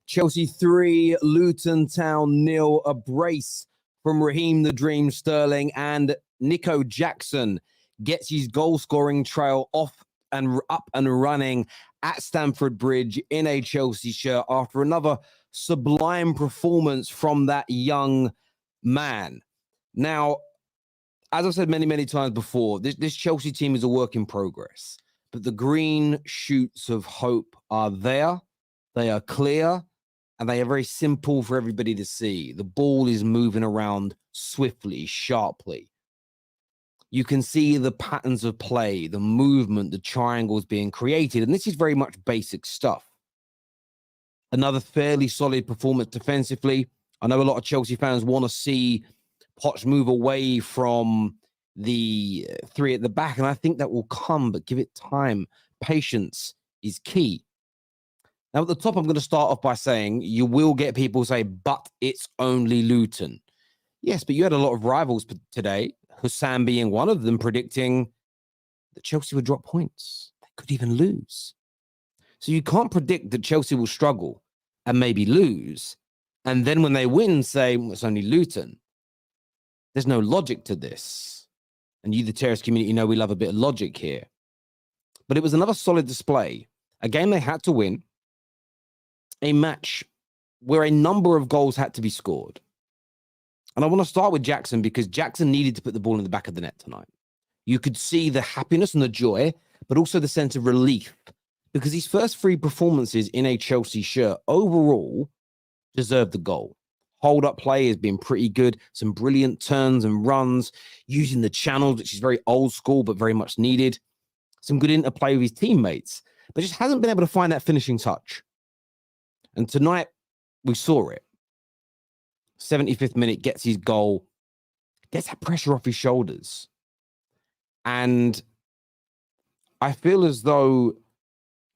Chelsea 3, Luton Town 0, a brace from Raheem the Dream Sterling, and Nico Jackson gets his goal-scoring trail off and up and running at Stamford Bridge in a Chelsea shirt after another sublime performance from that young man. Now, as I've said many, many times before, this Chelsea team is a work in progress, but the green shoots of hope are there. They are clear, and they are very simple for everybody to see. The ball is moving around swiftly, sharply. You can see the patterns of play, the movement, the triangles being created, and this is very much basic stuff. Another fairly solid performance defensively. I know a lot of Chelsea fans want to see Poch move away from the three at the back, and I think that will come, but give it time. Patience is key. Now, at the top, I'm going to start off by saying you will get people say, but it's only Luton. Yes, but you had a lot of rivals today, Hussam being one of them, predicting that Chelsea would drop points. They could even lose. So you can't predict that Chelsea will struggle and maybe lose, and then when they win, say, well, it's only Luton. There's no logic to this. And you, the Terrace community, know we love a bit of logic here. But it was another solid display. A game they had to win. A match where a number of goals had to be scored. And I want to start with Jackson because Jackson needed to put the ball in the back of the net tonight. You could see the happiness and the joy, but also the sense of relief because his first three performances in a Chelsea shirt overall deserved the goal. Hold-up play has been pretty good. Some brilliant turns and runs, using the channels, which is very old school, but very much needed. Some good interplay with his teammates, but just hasn't been able to find that finishing touch. And tonight, we saw it. 75th minute, gets his goal, gets that pressure off his shoulders. And I feel as though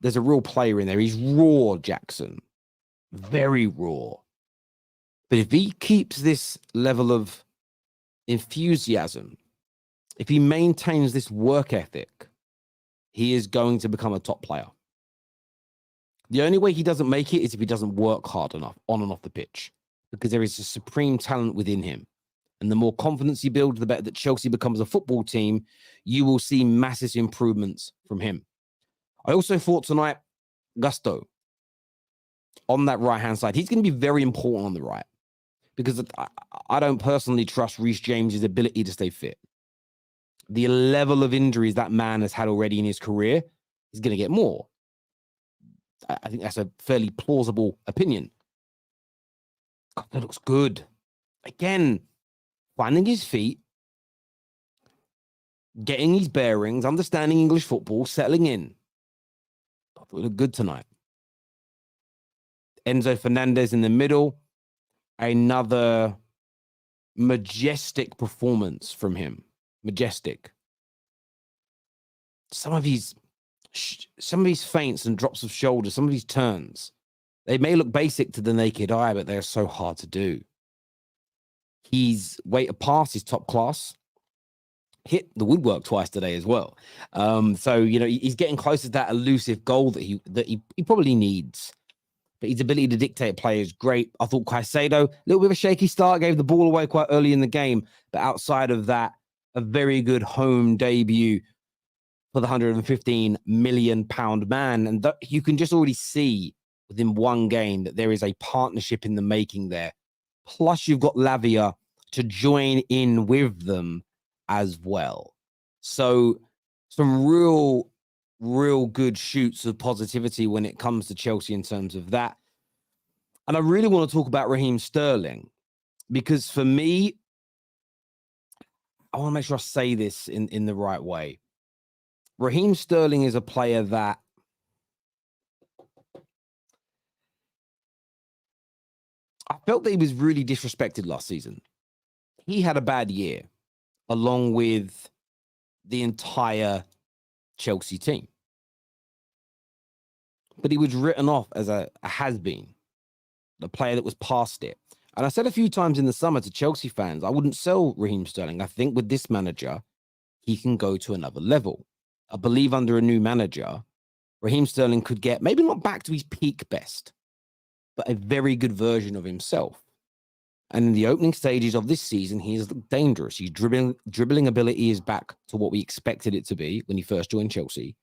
there's a real player in there. He's raw, Jackson. Very raw. But if he keeps this level of enthusiasm, if he maintains this work ethic, he is going to become a top player. The only way he doesn't make it is if he doesn't work hard enough on and off the pitch, because there is a supreme talent within him. And the more confidence you build, the better that Chelsea becomes a football team, you will see massive improvements from him. I also thought tonight, Gusto, on that right-hand side, he's going to be very important on the right, because I don't personally trust Reece James's ability to stay fit. The level of injuries that man has had already in his career is going to get more. I think that's a fairly plausible opinion. God, that looks good. Again, finding his feet, getting his bearings, understanding English football, settling in. I thought it looked good tonight. Enzo Fernandez in the middle. Another majestic performance from him. Majestic. Some of his feints and drops of shoulders, some of his turns, they may look basic to the naked eye, but they're so hard to do. His weight of pass is top class. Hit the woodwork twice today as well. So, you know, he's getting close to that elusive goal that he probably needs. But his ability to dictate play is great. I thought Caicedo, a little bit of a shaky start, gave the ball away quite early in the game. But outside of that, a very good home debut for the £115 million man. And you can just already see within one game that there is a partnership in the making there. Plus, you've got Lavia to join in with them as well. So some real good shoots of positivity when it comes to Chelsea in terms of that. And I really want to talk about Raheem Sterling because for me, I want to make sure I say this in the right way. Raheem Sterling is a player that I felt that he was really disrespected last season. He had a bad year, along with the entire Chelsea team. But he was written off as a has-been, a player that was past it. And I said a few times in the summer to Chelsea fans, I wouldn't sell Raheem Sterling. I think with this manager, he can go to another level. I believe under a new manager, Raheem Sterling could get maybe not back to his peak best, but a very good version of himself. And in the opening stages of this season, he is dangerous. His dribbling ability is back to what we expected it to be when he first joined Chelsea.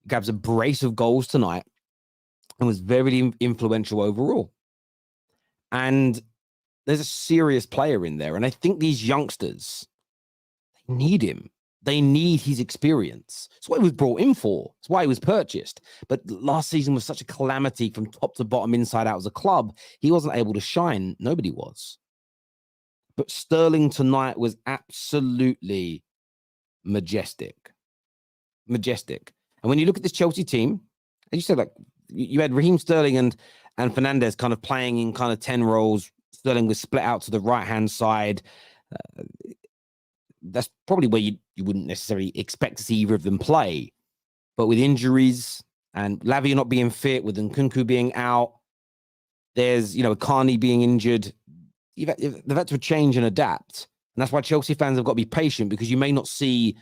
He grabs a brace of goals tonight and was very influential overall. And there's a serious player in there. And I think these youngsters, they need him. They need his experience. That's what he was brought in for. That's why he was purchased. But last season was such a calamity from top to bottom, inside out as a club. He wasn't able to shine. Nobody was. But Sterling tonight was absolutely majestic. Majestic. And when you look at this Chelsea team, as you said, like you had Raheem Sterling and Fernandes kind of playing in kind of 10 roles. Sterling was split out to the right-hand side. That's probably where you wouldn't necessarily expect to see either of them play. But with injuries and Lavia not being fit, with Nkunku being out, there's, Carney being injured, they've had to change and adapt. And that's why Chelsea fans have got to be patient, because you may not see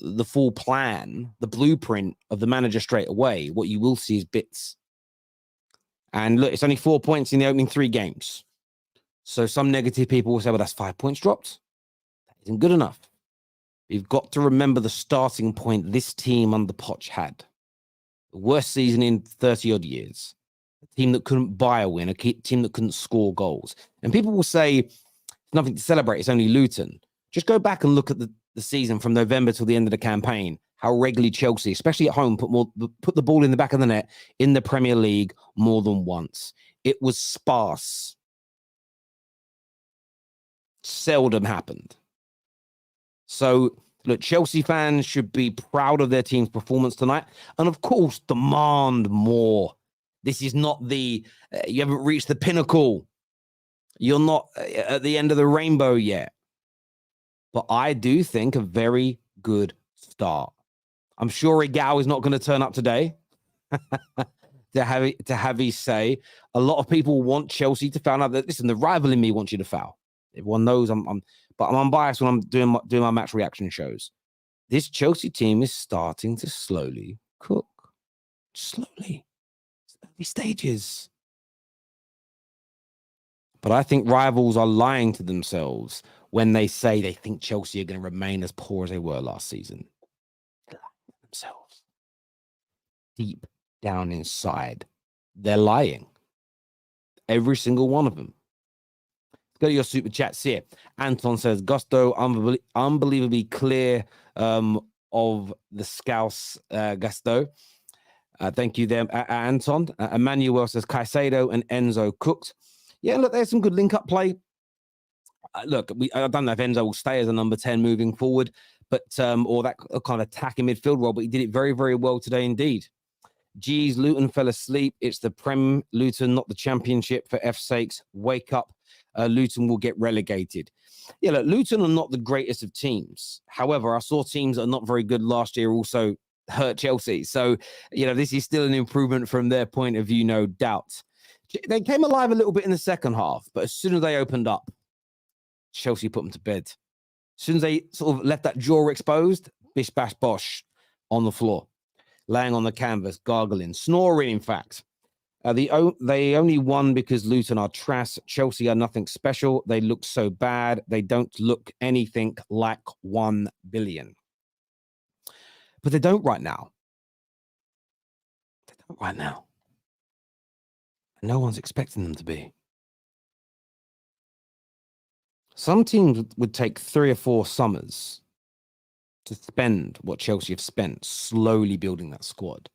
the full plan, the blueprint of the manager straight away. What you will see is bits. And look, it's only 4 points in the opening 3 games. So some negative people will say, well, that's 5 points dropped. That isn't good enough. You've got to remember the starting point this team under Poch had. The worst season in 30-odd years. A team that couldn't buy a win, a team that couldn't score goals. And people will say, it's nothing to celebrate, it's only Luton. Just go back and look at the season from November till the end of the campaign, how regularly Chelsea, especially at home, put the ball in the back of the net in the Premier League more than once. It was sparse. Seldom happened. So, look, Chelsea fans should be proud of their team's performance tonight. And, of course, demand more. This is not you haven't reached the pinnacle. You're not at the end of the rainbow yet. But I do think a very good start. I'm sure Orignal is not going to turn up today to have his say. A lot of people want Chelsea to foul out. Listen, the rival in me wants you to foul. Everyone knows but I'm unbiased when I'm doing my match reaction shows. This Chelsea team is starting to slowly cook. Slowly. It's early stages. But I think rivals are lying to themselves when they say they think Chelsea are going to remain as poor as they were last season. They're lying to themselves. Deep down inside, they're lying. Every single one of them. Go to your super chats here. Anton says, Gusto, unbelievably clear of the Scouse, Gusto. Thank you there, Anton. Emmanuel says, Caicedo and Enzo cooked. Yeah, look, there's some good link-up play. Look, I don't know if Enzo will stay as a number 10 moving forward, but or that kind of attacking midfield role, but he did it very, very well today indeed. Geez, Luton fell asleep. It's the Prem Luton, not the Championship. For F's sakes, wake up. Luton will get relegated. Yeah, look, Luton are not the greatest of teams. However, I saw teams that are not very good last year also hurt Chelsea. So, this is still an improvement from their point of view, no doubt. They came alive a little bit in the second half, but as soon as they opened up, Chelsea put them to bed. As soon as they sort of left that jaw exposed, bish, bash, bosh on the floor, laying on the canvas, gargling, snoring, in fact. They only won because Luton are trash. Chelsea are nothing special. They look so bad. They don't look anything like 1 billion. But they don't right now. They don't right now. No one's expecting them to be. Some teams would take 3 or 4 summers to spend what Chelsea have spent slowly building that squad.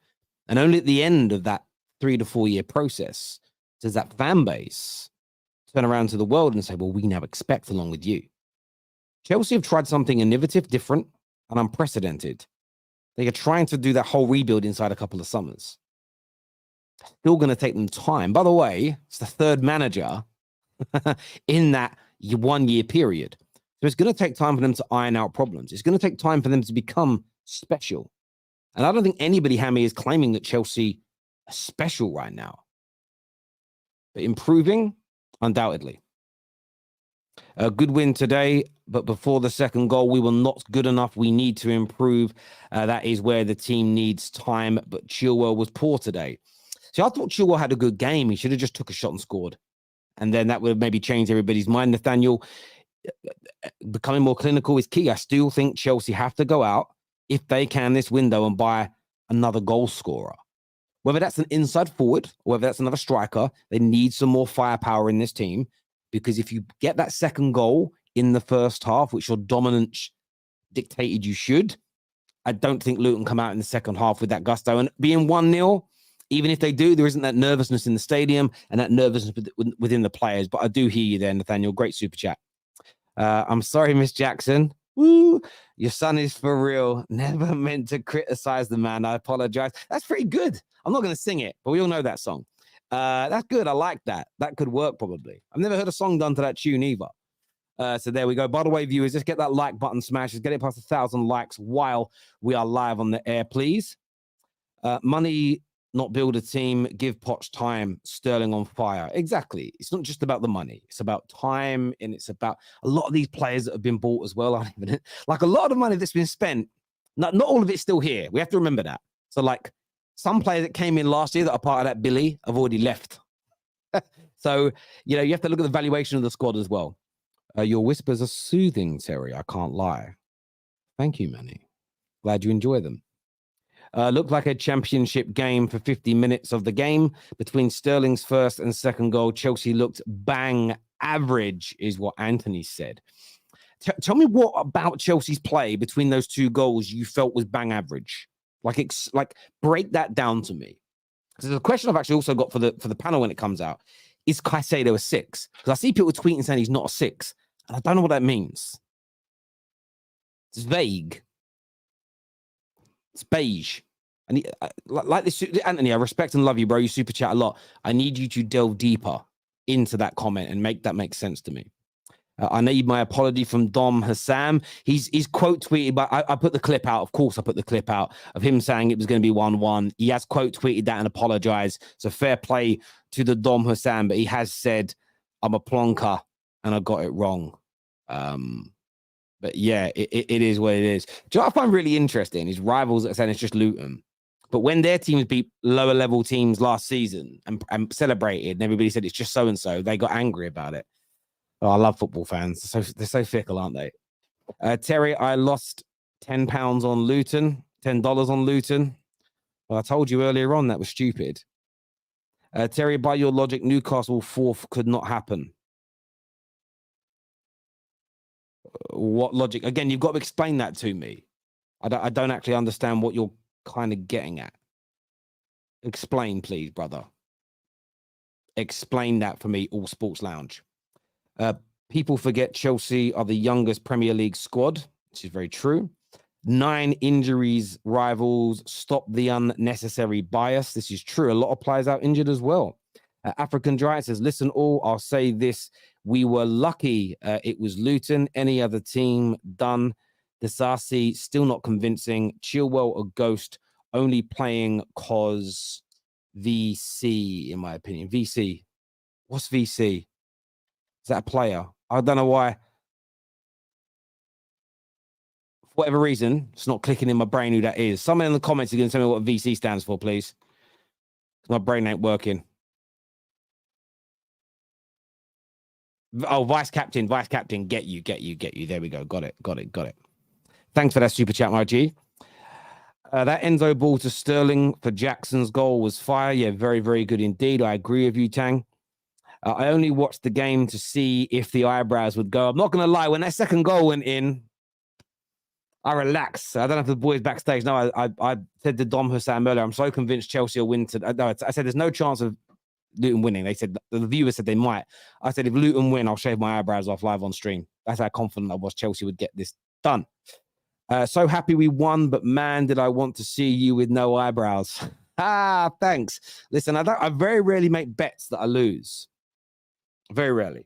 And only at the end of that 3 to 4 year process does that fan base turn around to the world and say, well, we now expect along with you. Chelsea have tried something innovative, different, and unprecedented. They are trying to do that whole rebuild inside a couple of summers. Still going to take them time. By the way, it's the 3rd manager in that 1 year period. So it's going to take time for them to iron out problems. It's going to take time for them to become special. And I don't think anybody, Hammy, is claiming that Chelsea are special right now. But improving, undoubtedly. A good win today, but before the second goal, we were not good enough. We need to improve. That is where the team needs time, but Chilwell was poor today. See, I thought Chilwell had a good game. He should have just took a shot and scored. And then that would have maybe changed everybody's mind. Nathaniel, becoming more clinical is key. I still think Chelsea have to go out, if they can, this window and buy another goal scorer. Whether that's an inside forward or whether that's another striker, they need some more firepower in this team. Because if you get that second goal in the first half, which your dominance dictated you should, I don't think Luton come out in the second half with that gusto. And being 1-0, even if they do, there isn't that nervousness in the stadium and that nervousness within the players. But I do hear you there, Nathaniel. Great super chat. I'm sorry, Miss Jackson. Woo! Your son is for real. Never meant to criticize the man. I apologize. That's pretty good. I'm not going to sing it, but we all know that song. That's good. I like that. That could work probably. I've never heard a song done to that tune either. So there we go. By the way, viewers, just get that like button smashed. Just get it past 1,000 likes while we are live on the air, please. Money, not build a team. Give Poch time. Sterling on fire. Exactly. It's not just about the money. It's about time, and it's about a lot of these players that have been bought as well. Like a lot of money that's been spent. Not all of it's still here. We have to remember that. So like some players that came in last year that are part of that Billy have already left. So, you have to look at the valuation of the squad as well. Your whispers are soothing, Terry. I can't lie. Thank you, Manny. Glad you enjoy them. Looked like a championship game for 50 minutes of the game. Between Sterling's first and second goal, Chelsea looked bang average, is what Anthony said. Tell me what about Chelsea's play between those two goals you felt was bang average. Like break that down to me. Because there's a question I've actually also got for the panel when it comes out. Is Caicedo a 6? Because I see people tweeting saying he's not a 6. And I don't know what that means. It's vague. It's beige. And like this, Anthony, I respect and love you, bro. You super chat a lot. I need you to delve deeper into that comment and make that make sense to me. I need my apology from Dom Hassam. He's quote tweeted, but I put the clip out. Of course, I put the clip out of him saying it was going to be 1-1. He has quote tweeted that and apologized. So fair play to the Dom Hassam, but he has said, I'm a plonker and I got it wrong. But yeah, it is what it is. Do you know what I find really interesting? Is rivals that are saying it's just Luton. But when their teams beat lower level teams last season and celebrated, and everybody said it's just so-and-so, they got angry about it. Oh, I love football fans. They're so fickle, aren't they? Terry, I lost £10 on Luton, $10 on Luton. Well, I told you earlier on that was stupid. Terry, by your logic, Newcastle 4th could not happen. What logic? Again, you've got to explain that to me. I don't actually understand what you're kind of getting at. Explain, please, brother. Explain that for me, All Sports Lounge. People forget Chelsea are the youngest Premier League squad, which is very true. 9 injuries, rivals, stop the unnecessary bias. This is true. A lot of players out injured as well. African Giant says, listen all, I'll say this. We were lucky it was Luton. Any other team done. Desasi, still not convincing. Chilwell, a ghost, only playing cause VC, in my opinion. VC. What's VC? Is that a player? I don't know why. For whatever reason, it's not clicking in my brain who that is. Someone in the comments is going to tell me what VC stands for, please. My brain ain't working. Oh, vice captain. Get you. There we go. Got it. Thanks for that super chat, my G. That Enzo ball to Sterling for Jackson's goal was fire. Yeah, very, very good indeed. I agree with you, Tang. I only watched the game to see if the eyebrows would go. I'm not going to lie. When that second goal went in, I relaxed. I don't know if the boys backstage know. I said to Dom Hussam earlier, I'm so convinced Chelsea will win. I said there's no chance of Luton winning. They said, the viewers said they might. I said, if Luton win, I'll shave my eyebrows off live on stream. That's how confident I was Chelsea would get this done. So happy we won, but man, did I want to see you with no eyebrows. Thanks. Listen, I very rarely make bets that I lose. Very rarely.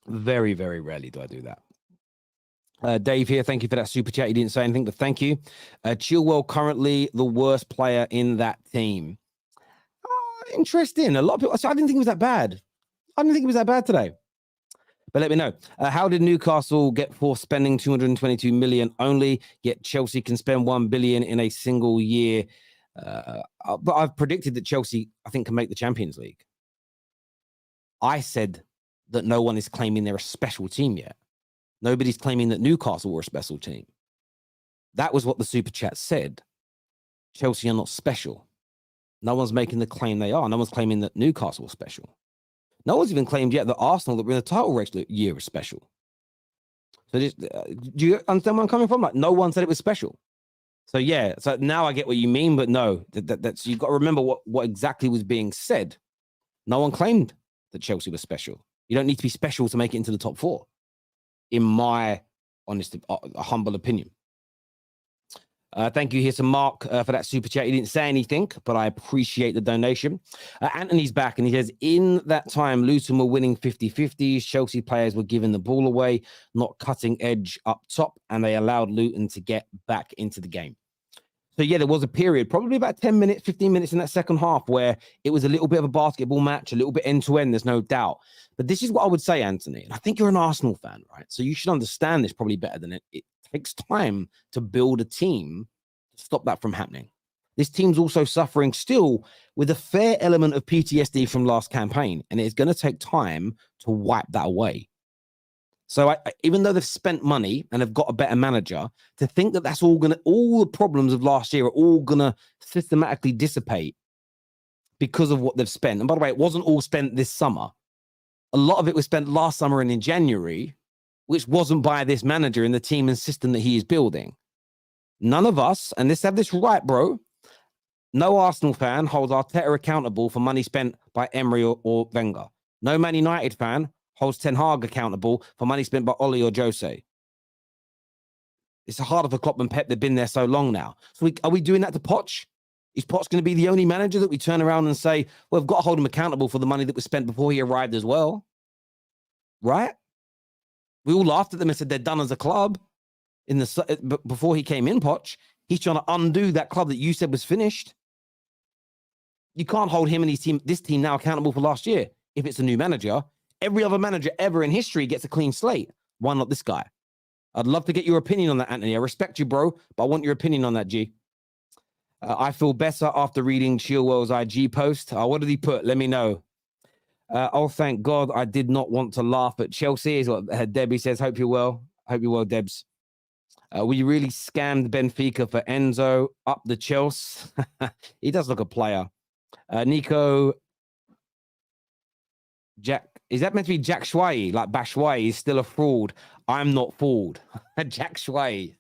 Very, very rarely do I do that. Dave here, thank you for that super chat. You didn't say anything, but thank you. Chilwell currently the worst player in that team. Interesting. A lot of people. I didn't think it was that bad. I didn't think it was that bad today. But let me know. How did Newcastle get for spending 222 million only, yet Chelsea can spend 1 billion in a single year? But I've predicted that Chelsea, I think, can make the Champions League. I said that no one is claiming they're a special team yet. Nobody's claiming that Newcastle were a special team. That was what the Super Chat said. Chelsea are not special. No one's making the claim they are. No one's claiming that Newcastle was special. No one's even claimed yet that Arsenal that were in the title race year is special. So do you understand where I'm coming from? Like, no one said it was special. So yeah, so now I get what you mean, but no, that's you've got to remember what exactly was being said. No one claimed that Chelsea was special. You don't need to be special to make it into the top 4, in my honest, humble opinion. Thank you here to Mark for that super chat. He didn't say anything, but I appreciate the donation. Anthony's back and he says, in that time, Luton were winning 50-50s. Chelsea players were giving the ball away, not cutting edge up top, and they allowed Luton to get back into the game. So yeah, there was a period, probably about 10 minutes, 15 minutes in that second half where it was a little bit of a basketball match, a little bit end-to-end, there's no doubt. But this is what I would say, Anthony, and I think you're an Arsenal fan, right? So you should understand this probably better than it. It takes time to build a team to stop that from happening. This team's also suffering still with a fair element of PTSD from last campaign, and it's going to take time to wipe that away. So even though they've spent money and have got a better manager, to think that that's all the problems of last year are all gonna systematically dissipate because of what they've spent. And by the way, it wasn't all spent this summer. A lot of it was spent last summer and in January, which wasn't by this manager and the team and system that he is building. None of us, and let's have this right, bro. No Arsenal fan holds Arteta accountable for money spent by Emery or Wenger. No Man United fan holds Ten Hag accountable for money spent by Oli or Jose. It's harder for Klopp and Pep. They've been there so long now. So are we doing that to Poch? Is Poch going to be the only manager that we turn around and say, well, we've got to hold him accountable for the money that was spent before he arrived as well? Right? We all laughed at them and said they're done as a club before he came in, Poch. He's trying to undo that club that you said was finished. You can't hold him and this team now accountable for last year if it's a new manager. Every other manager ever in history gets a clean slate. Why not this guy? I'd love to get your opinion on that, Anthony. I respect you, bro, but I want your opinion on that, G. I feel better after reading Chilwell's IG post. What did he put? Let me know. Oh, thank God I did not want to laugh at Chelsea, is what Debbie says. Hope you're well. Hope you're well, Debs. We really scammed Benfica for Enzo up the Chelsea. He does look a player. Nico... Jack, is that meant to be Jack Schwai? Like Bashwai is still a fraud. I'm not fooled. Jack Schwai.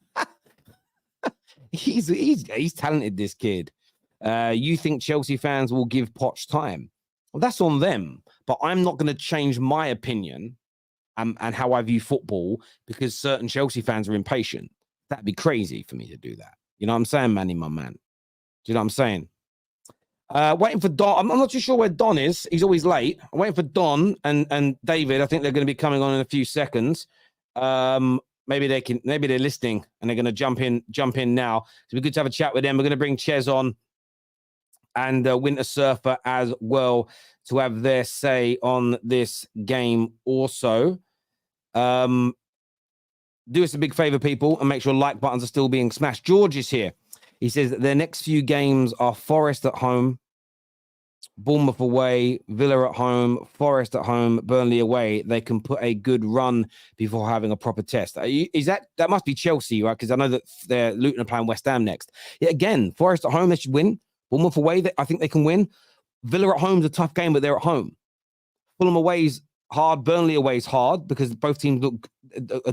he's talented, this kid. You think Chelsea fans will give Poch time? Well, that's on them. But I'm not going to change my opinion and how I view football because certain Chelsea fans are impatient. That'd be crazy for me to do that. You know what I'm saying, Manny, my man? Do you know what I'm saying? Waiting for Don. I'm not too sure where Don is. He's always late. I'm waiting for Don and David. I think they're going to be coming on in a few seconds. Maybe they're listening and they're going to jump in now. So we're good to have a chat with them. We're going to bring Ches on and Winter Surfer as well to have their say on this game also. Do us a big favor, people, and make sure like buttons are still being smashed. George is here. He says that their next few games are Forest at home, Bournemouth away, Villa at home, Forest at home, Burnley away. They can put a good run before having a proper test. That must be Chelsea, right? Because I know that they're Luton are playing West Ham next. Yeah, again, Forest at home, they should win. Bournemouth away, I think they can win. Villa at home is a tough game, but they're at home. Fulham away is hard. Burnley away is hard because both teams look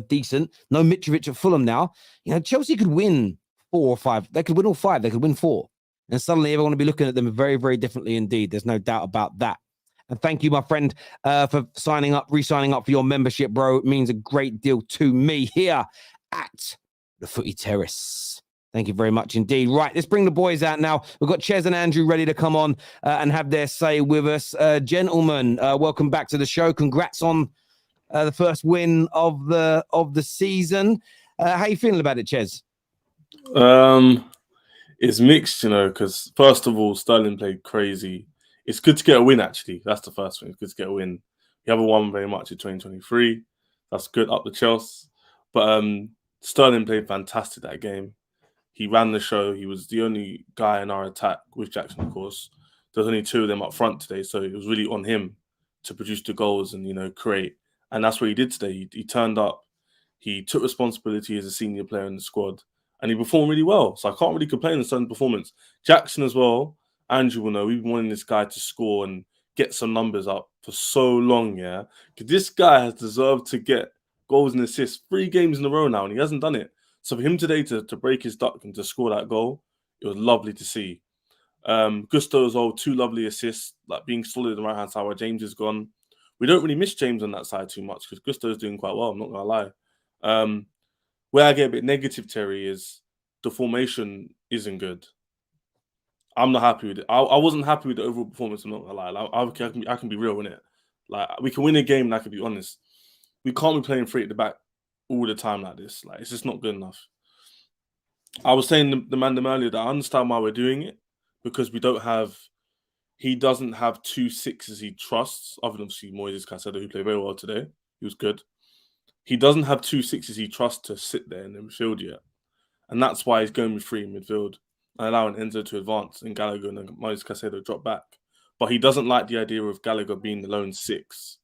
decent. No Mitrovic at Fulham now. You know, Chelsea could win 4 or 5. They could win all 5. They could win 4. And suddenly everyone will be looking at them very, very differently indeed. There's no doubt about that. And thank you, my friend, for re-signing up for your membership, bro. It means a great deal to me here at the Footy Terrace. Thank you very much indeed. Right, let's bring the boys out now. We've got Ches and Andrew ready to come on and have their say with us. Gentlemen, welcome back to the show. Congrats on the first win of the season. How you feeling about it, Ches? It's mixed, you know, because first of all, Sterling played crazy. It's good to get a win, actually. That's the first thing. It's good to get a win. We haven't won very much in 2023. That's good up the Chelsea. But Sterling played fantastic that game. He ran the show. He was the only guy in our attack with Jackson, of course. There's only 2 of them up front today, so it was really on him to produce the goals and create. And that's what he did today. He turned up. He took responsibility as a senior player in the squad, and he performed really well. So I can't really complain on Sterling's performance. Jackson as well. Andrew will know we've been wanting this guy to score and get some numbers up for so long, yeah. Because this guy has deserved to get goals and assists 3 games in a row now, and he hasn't done it. So for him today to break his duck and to score that goal, it was lovely to see. Gusto as well, 2 lovely assists, like being solid on the right-hand side where James is gone. We don't really miss James on that side too much because Gusto is doing quite well, I'm not going to lie. Where I get a bit negative, Terry, is the formation isn't good. I'm not happy with it. I wasn't happy with the overall performance, I'm not going to lie. I can be real, innit? Like, we can win a game and I can be honest. We can't be playing 3 at the back all the time like this. Like, it's just not good enough. I was saying the man earlier that I understand why we're doing it because he doesn't have 2 6s he trusts, other than obviously Moises Caicedo, who played very well today. He was good. He doesn't have 2 6s he trusts to sit there in the midfield yet. And that's why he's going with 3 in midfield and allowing Enzo to advance and Gallagher and Moises Caicedo drop back. But he doesn't like the idea of Gallagher being the lone 6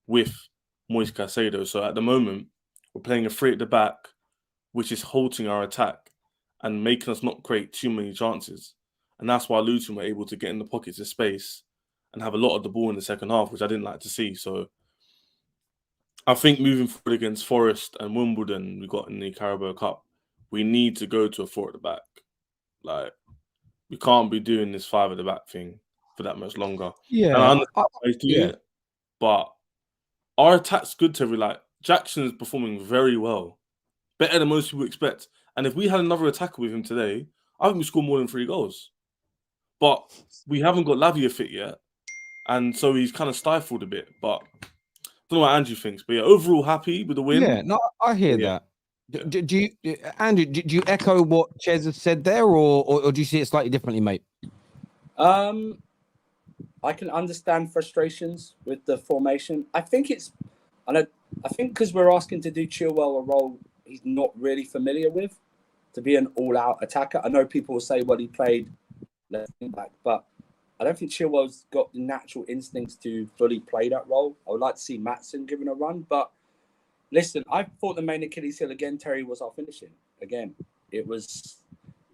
with Moises Caicedo. So at the moment, we're playing a 3 at the back, which is halting our attack and making us not create too many chances. And that's why Luton were able to get in the pockets of space and have a lot of the ball in the second half, which I didn't like to see. So I think moving forward against Forest and Wimbledon, we got in the Carabao Cup, we need to go to a 4 at the back. Like, we can't be doing this 5 at the back thing for that much longer. Yeah. And I understand why he's doing it, but our attack's good to like Jackson is performing very well, better than most people expect. And if we had another attacker with him today, I think we score more than 3 goals. But we haven't got Lavia fit yet, and so he's kind of stifled a bit. But I don't know what Andrew thinks, but yeah, overall happy with the win. Yeah, no, I hear that. Do you, Andrew? Do you echo what Ches has said there, or do you see it slightly differently, mate? I can understand frustrations with the formation. I think because we're asking to do Chilwell a role he's not really familiar with, to be an all-out attacker. I know people will say, well, he played left back, but I don't think Chilwell's got the natural instincts to fully play that role. I would like to see Maatsen given a run, but listen, I thought the main Achilles heel again, Terry, was our finishing. Again, it was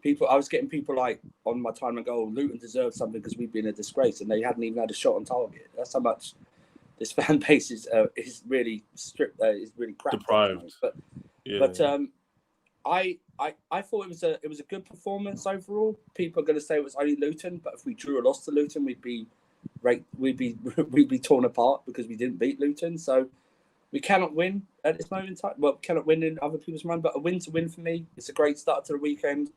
people. I was getting people like on my time ago, Luton deserved something because we've been a disgrace, and they hadn't even had a shot on target. That's how much this fan base is really stripped. Is really crap. Deprived. I thought it was a good performance overall. People are going to say it was only Luton, but if we drew or lost to Luton, we'd be torn apart because we didn't beat Luton. So we cannot win at this moment in time. Well, cannot win in other people's mind, but a win to win for me. It's a great start to the weekend.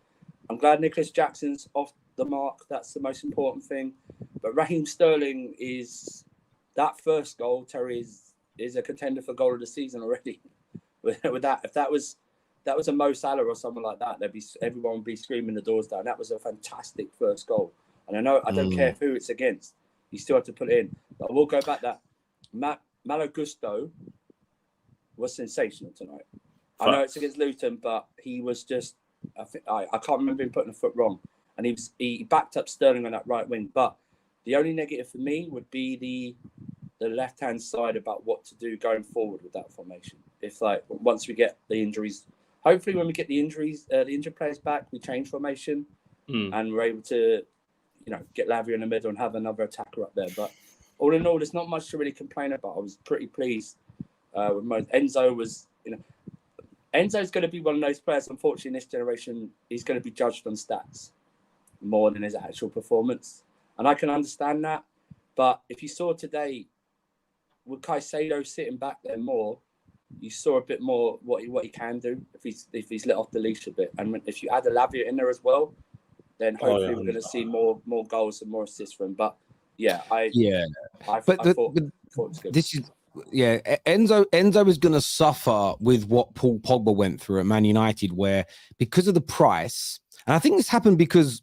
I'm glad Nicholas Jackson's off the mark. That's the most important thing. But Raheem Sterling is that first goal. Terry is a contender for goal of the season already. With that, if that was a Mo Salah or someone like that, everyone would be screaming the doors down. That was a fantastic first goal. And I know I don't care who it's against. You still have to put it in. But I will go back that Malo Gusto was sensational tonight. I know it's against Luton, but he was just I can't remember him putting a foot wrong. And he backed up Sterling on that right wing. But the only negative for me would be the left-hand side about what to do going forward with that formation. If once we get the injuries, hopefully when we get the injured players back, we change formation and we're able to, get Lavia in the middle and have another attacker up there. But all in all, there's not much to really complain about. I was pretty pleased with most. Enzo was, Enzo's going to be one of those players, unfortunately, in this generation, he's going to be judged on stats more than his actual performance. And I can understand that. But if you saw today, with Caicedo sitting back there more, you saw a bit more what he can do if he's let off the leash a bit. And if you add a Lavia in there as well, then hopefully we're going to see more goals and more assists from him. But I thought it was good. This is Enzo is going to suffer with what Paul Pogba went through at Man United, where because of the price, and I think this happened because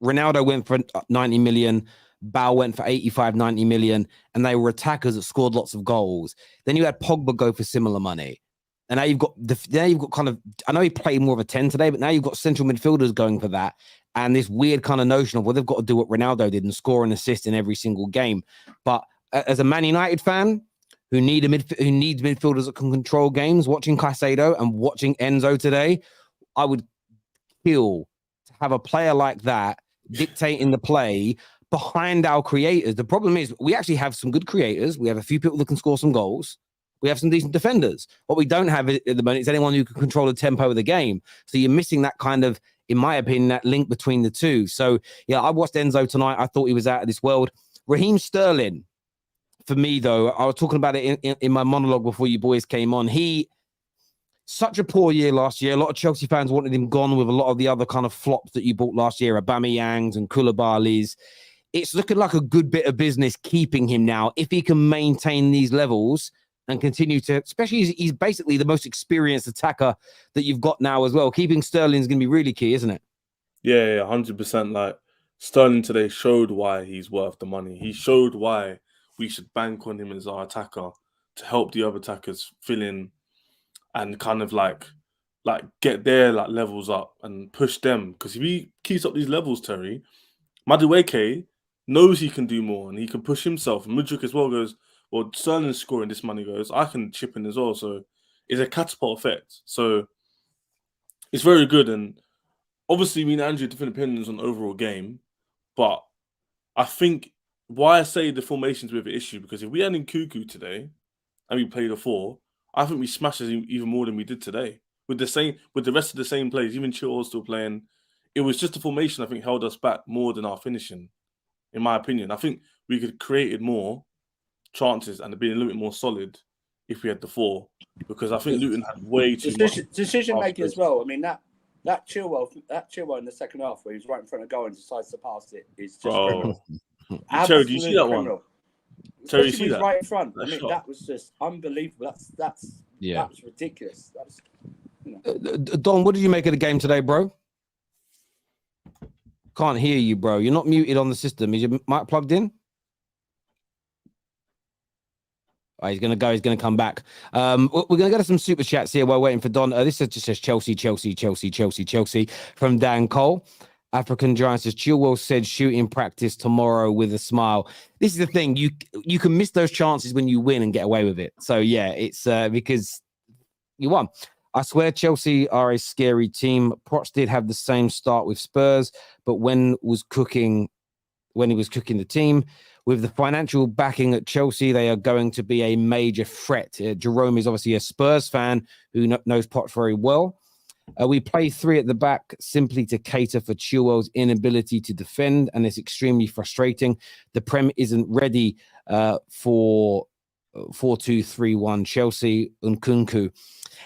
Ronaldo went for 90 million, Bale went for 85, 90 million, and they were attackers that scored lots of goals. Then you had Pogba go for similar money. And now you've got kind of, I know he played more of a 10 today, but now you've got central midfielders going for that. And this weird kind of notion of, well, they've got to do what Ronaldo did and score and assist in every single game. But as a Man United fan who needs midfielders that can control games, watching Caicedo and watching Enzo today, I would kill to have a player like that dictating the play behind our creators. The problem is we actually have some good creators. We have a few people that can score some goals. We have some decent defenders. What we don't have at the moment is anyone who can control the tempo of the game. So you're missing that kind of, in my opinion, that link between the two. So, yeah, I watched Enzo tonight. I thought he was out of this world. Raheem Sterling, for me, though, I was talking about it in my monologue before you boys came on. Such a poor year last year. A lot of Chelsea fans wanted him gone with a lot of the other kind of flops that you bought last year, Aubameyangs and Koulibaly's. It's looking like a good bit of business keeping him now if he can maintain these levels and continue to, especially he's basically the most experienced attacker that you've got now as well. Keeping Sterling is going to be really key, isn't it? Yeah, 100%. Like, Sterling today showed why he's worth the money. He showed why we should bank on him as our attacker to help the other attackers fill in and kind of like get their like levels up and push them. Because if he keeps up these levels, Terry, Madueke knows he can do more and he can push himself. And Mudryk as well goes, well, Sterling's scoring this money, goes, I can chip in as well. So it's a catapult effect. So it's very good. And obviously, me and Andrew have different opinions on the overall game. But I think why I say the formation's a bit of an issue, because if we had Nkunku today and we played a 4, I think we smashed it even more than we did today. With the rest of the same players, even Chilwell still playing. It was just the formation, I think, held us back more than our finishing, in my opinion. I think we could have created more chances and been a little bit more solid if we had the 4, because I think Luton had way too much decision making as well. I mean, that Chilwell in the second half where he was right in front of goal and decides to pass it is just criminal. Terry, do you see that one? Terry, you see that? Right in front. I mean, that was just unbelievable. That was ridiculous. That was, Don, what did you make of the game today, bro? Can't hear you, bro. You're not muted on the system. Is your mic plugged in? Oh, he's going to go. He's going to come back. We're going to go to some super chats here while waiting for Don. This just says Chelsea from Dan Cole. African Giant says, Chilwell said shooting practice tomorrow with a smile. This is the thing. You can miss those chances when you win and get away with it. So, yeah, it's because you won. I swear Chelsea are a scary team. Poch did have the same start with Spurs, but when he was cooking the team, with the financial backing at Chelsea, they are going to be a major threat. Jerome is obviously a Spurs fan who knows Poch very well. We play 3 at the back simply to cater for Chilwell's inability to defend, and it's extremely frustrating. The Prem isn't ready for 4-2-3-1 Chelsea and Nkunku.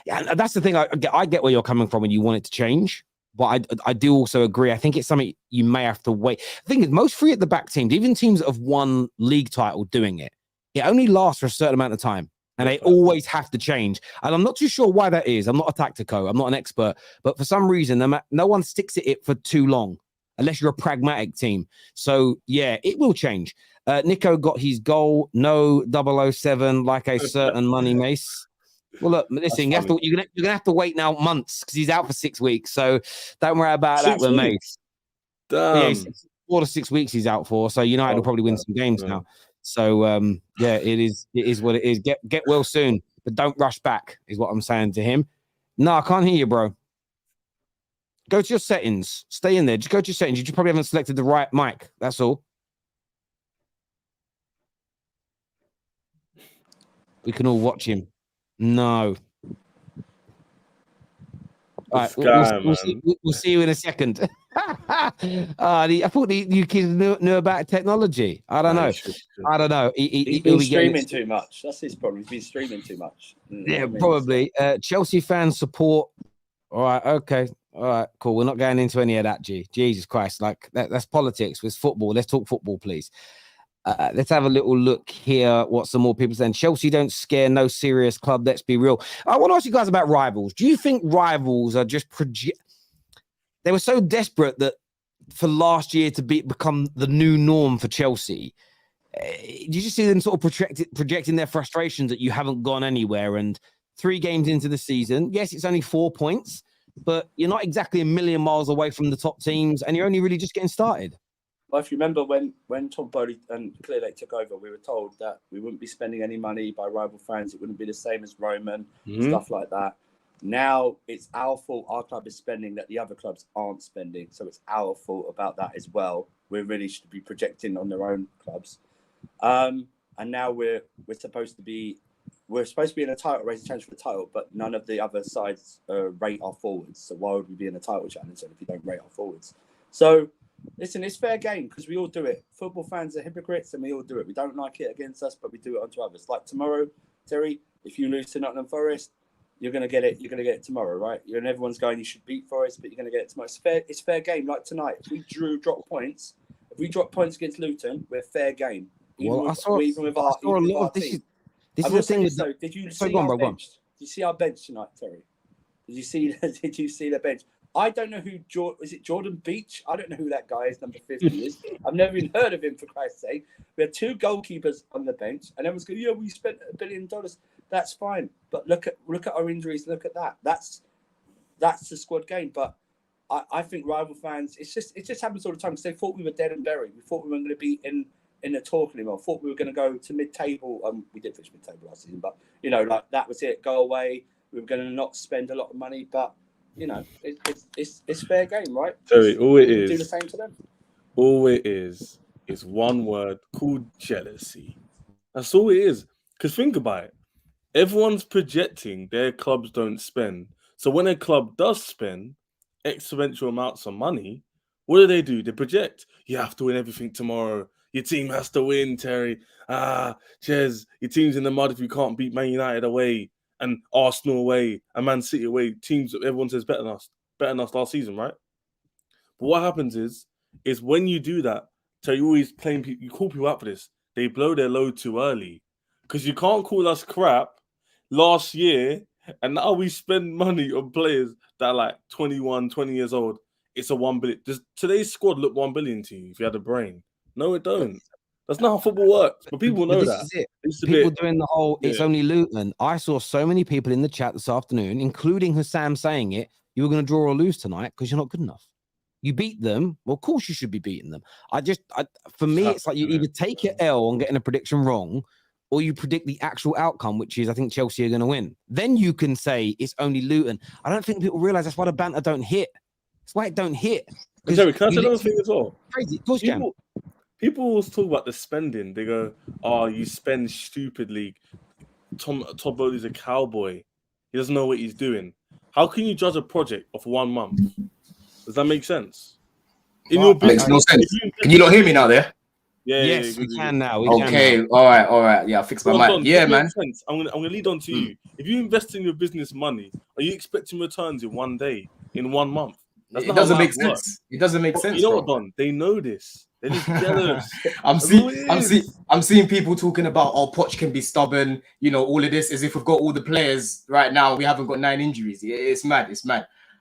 Yeah, that's the thing. I get where you're coming from and you want it to change, but I do also agree. I think it's something you may have to wait. The thing is, most 3 at the back teams, even teams that have won league title doing it, it only lasts for a certain amount of time. And they always have to change. And I'm not too sure why that is. I'm not a tactico. I'm not an expert. But for some reason, no one sticks at it for too long, unless you're a pragmatic team. So, yeah, it will change. Nico got his goal. No 007 like a certain money mace. Well, look, listen, you're going to have to wait now months because he's out for 6 weeks. So don't worry about that with Mace. Damn. Yeah, 4 to 6 weeks he's out for. So United will probably win some games now. So, yeah, it is what it is. Get well soon, but don't rush back, is what I'm saying to him. No, I can't hear you, bro. Go to your settings. Stay in there. Just go to your settings. You probably haven't selected the right mic. That's all. We can all watch him. No. All right, we'll see you in a second. I thought you kids knew about technology. I don't know. He's been streaming too much. That's his problem. He's been streaming too much. Yeah, probably. Chelsea fans support. All right, okay. All right, cool. We're not going into any of that, G. Jesus Christ. Like, that's politics with football. Let's talk football, please. Let's have a little look here. What some more people saying? Chelsea don't scare no serious club. Let's be real. I want to ask you guys about rivals. Do you think rivals are just they were so desperate that for last year to become the new norm for Chelsea. You just see them sort of projecting their frustrations that you haven't gone anywhere. And 3 games into the season, yes, it's only 4 points, but you're not exactly a million miles away from the top teams, and you're only really just getting started. Well, if you remember when Tom Bowley and Clearlake took over, we were told that we wouldn't be spending any money by rival fans. It wouldn't be the same as Roman, stuff like that. Now it's our fault. Our club is spending that the other clubs aren't spending. So it's our fault about that as well. We really should be projecting on their own clubs. And now we're supposed to be in a title race, challenge for the title, but none of the other sides rate our forwards. So why would we be in a title challenge if you don't rate our forwards? So listen, it's fair game because we all do it. Football fans are hypocrites and we all do it. We don't like it against us, but we do it onto others. Like tomorrow, Terry, if you lose to Nottingham Forest, you're going to get it. You're going to get it tomorrow, right? And everyone's going, you should beat Forest, but you're going to get it tomorrow. It's fair game. Like tonight, if we drop points against Luton, we're fair game. Well, I saw a lot of this. This is the thing. So, did you see our bench? Did you see our bench tonight, Terry? Did you see the bench? I don't know who is it Jordan Beach? I don't know who that guy is, number 50 is. I've never even heard of him, for Christ's sake. We had 2 goalkeepers on the bench, and everyone's going, yeah, we spent $1 billion. That's fine. But look at our injuries, look at that. That's the squad game. But I think rival fans, it just happens all the time because they thought we were dead and buried. We thought we weren't going to be in the talk anymore. Thought we were going to go to mid-table. We did finish mid-table last season, but like that was it. Go away. We were going to not spend a lot of money, but it's fair game, right? Terry, all it is, do the same to them. All it is one word called jealousy. That's all it is. Because think about it. Everyone's projecting their clubs don't spend. So when a club does spend exponential amounts of money, what do? They project. You have to win everything tomorrow. Your team has to win, Terry. Ches, your team's in the mud if you can't beat Man United away and Arsenal away and Man City away. Teams that everyone says better than us last season, right? But what happens is when you do that, Terry, you call people out for this. They blow their load too early. Because you can't call us crap last year and now we spend money on players that are like 21, 20 years old. It's a 1 billion. Does today's squad look 1 billion to you if you had a brain? No, it don't. That's not how football works. But people know that. Is it. People doing the whole, it's only Luton. I saw so many people in the chat this afternoon, including Hassam, saying it, you were going to draw or lose tonight because you're not good enough. You beat them. Well, of course you should be beating them. For me, it's like you either take your L on getting a prediction wrong or you predict the actual outcome, which is I think Chelsea are going to win. Then you can say it's only Luton. I don't think people realize that's why the banter don't hit. That's why it don't hit. Jerry, can I say another thing as well? Crazy. Of course you can. People always talk about the spending. They go, "Oh, you spend stupidly." Tom Bowley's a cowboy. He doesn't know what he's doing. How can you judge a project of 1 month? Does that make sense? Makes no sense. Can you not hear me now there? Yes, we can now. All right. Yeah, I fixed my mic. Yeah, man. I'm gonna lead on to you. If you invest in your business money, are you expecting returns in 1 day, in 1 month? It doesn't make sense. It doesn't make sense. You know what, Don? They know this. They're just jealous. I'm seeing people talking about Poch can be stubborn. All of this as if we've got all the players right now. We haven't got 9 injuries. It's mad.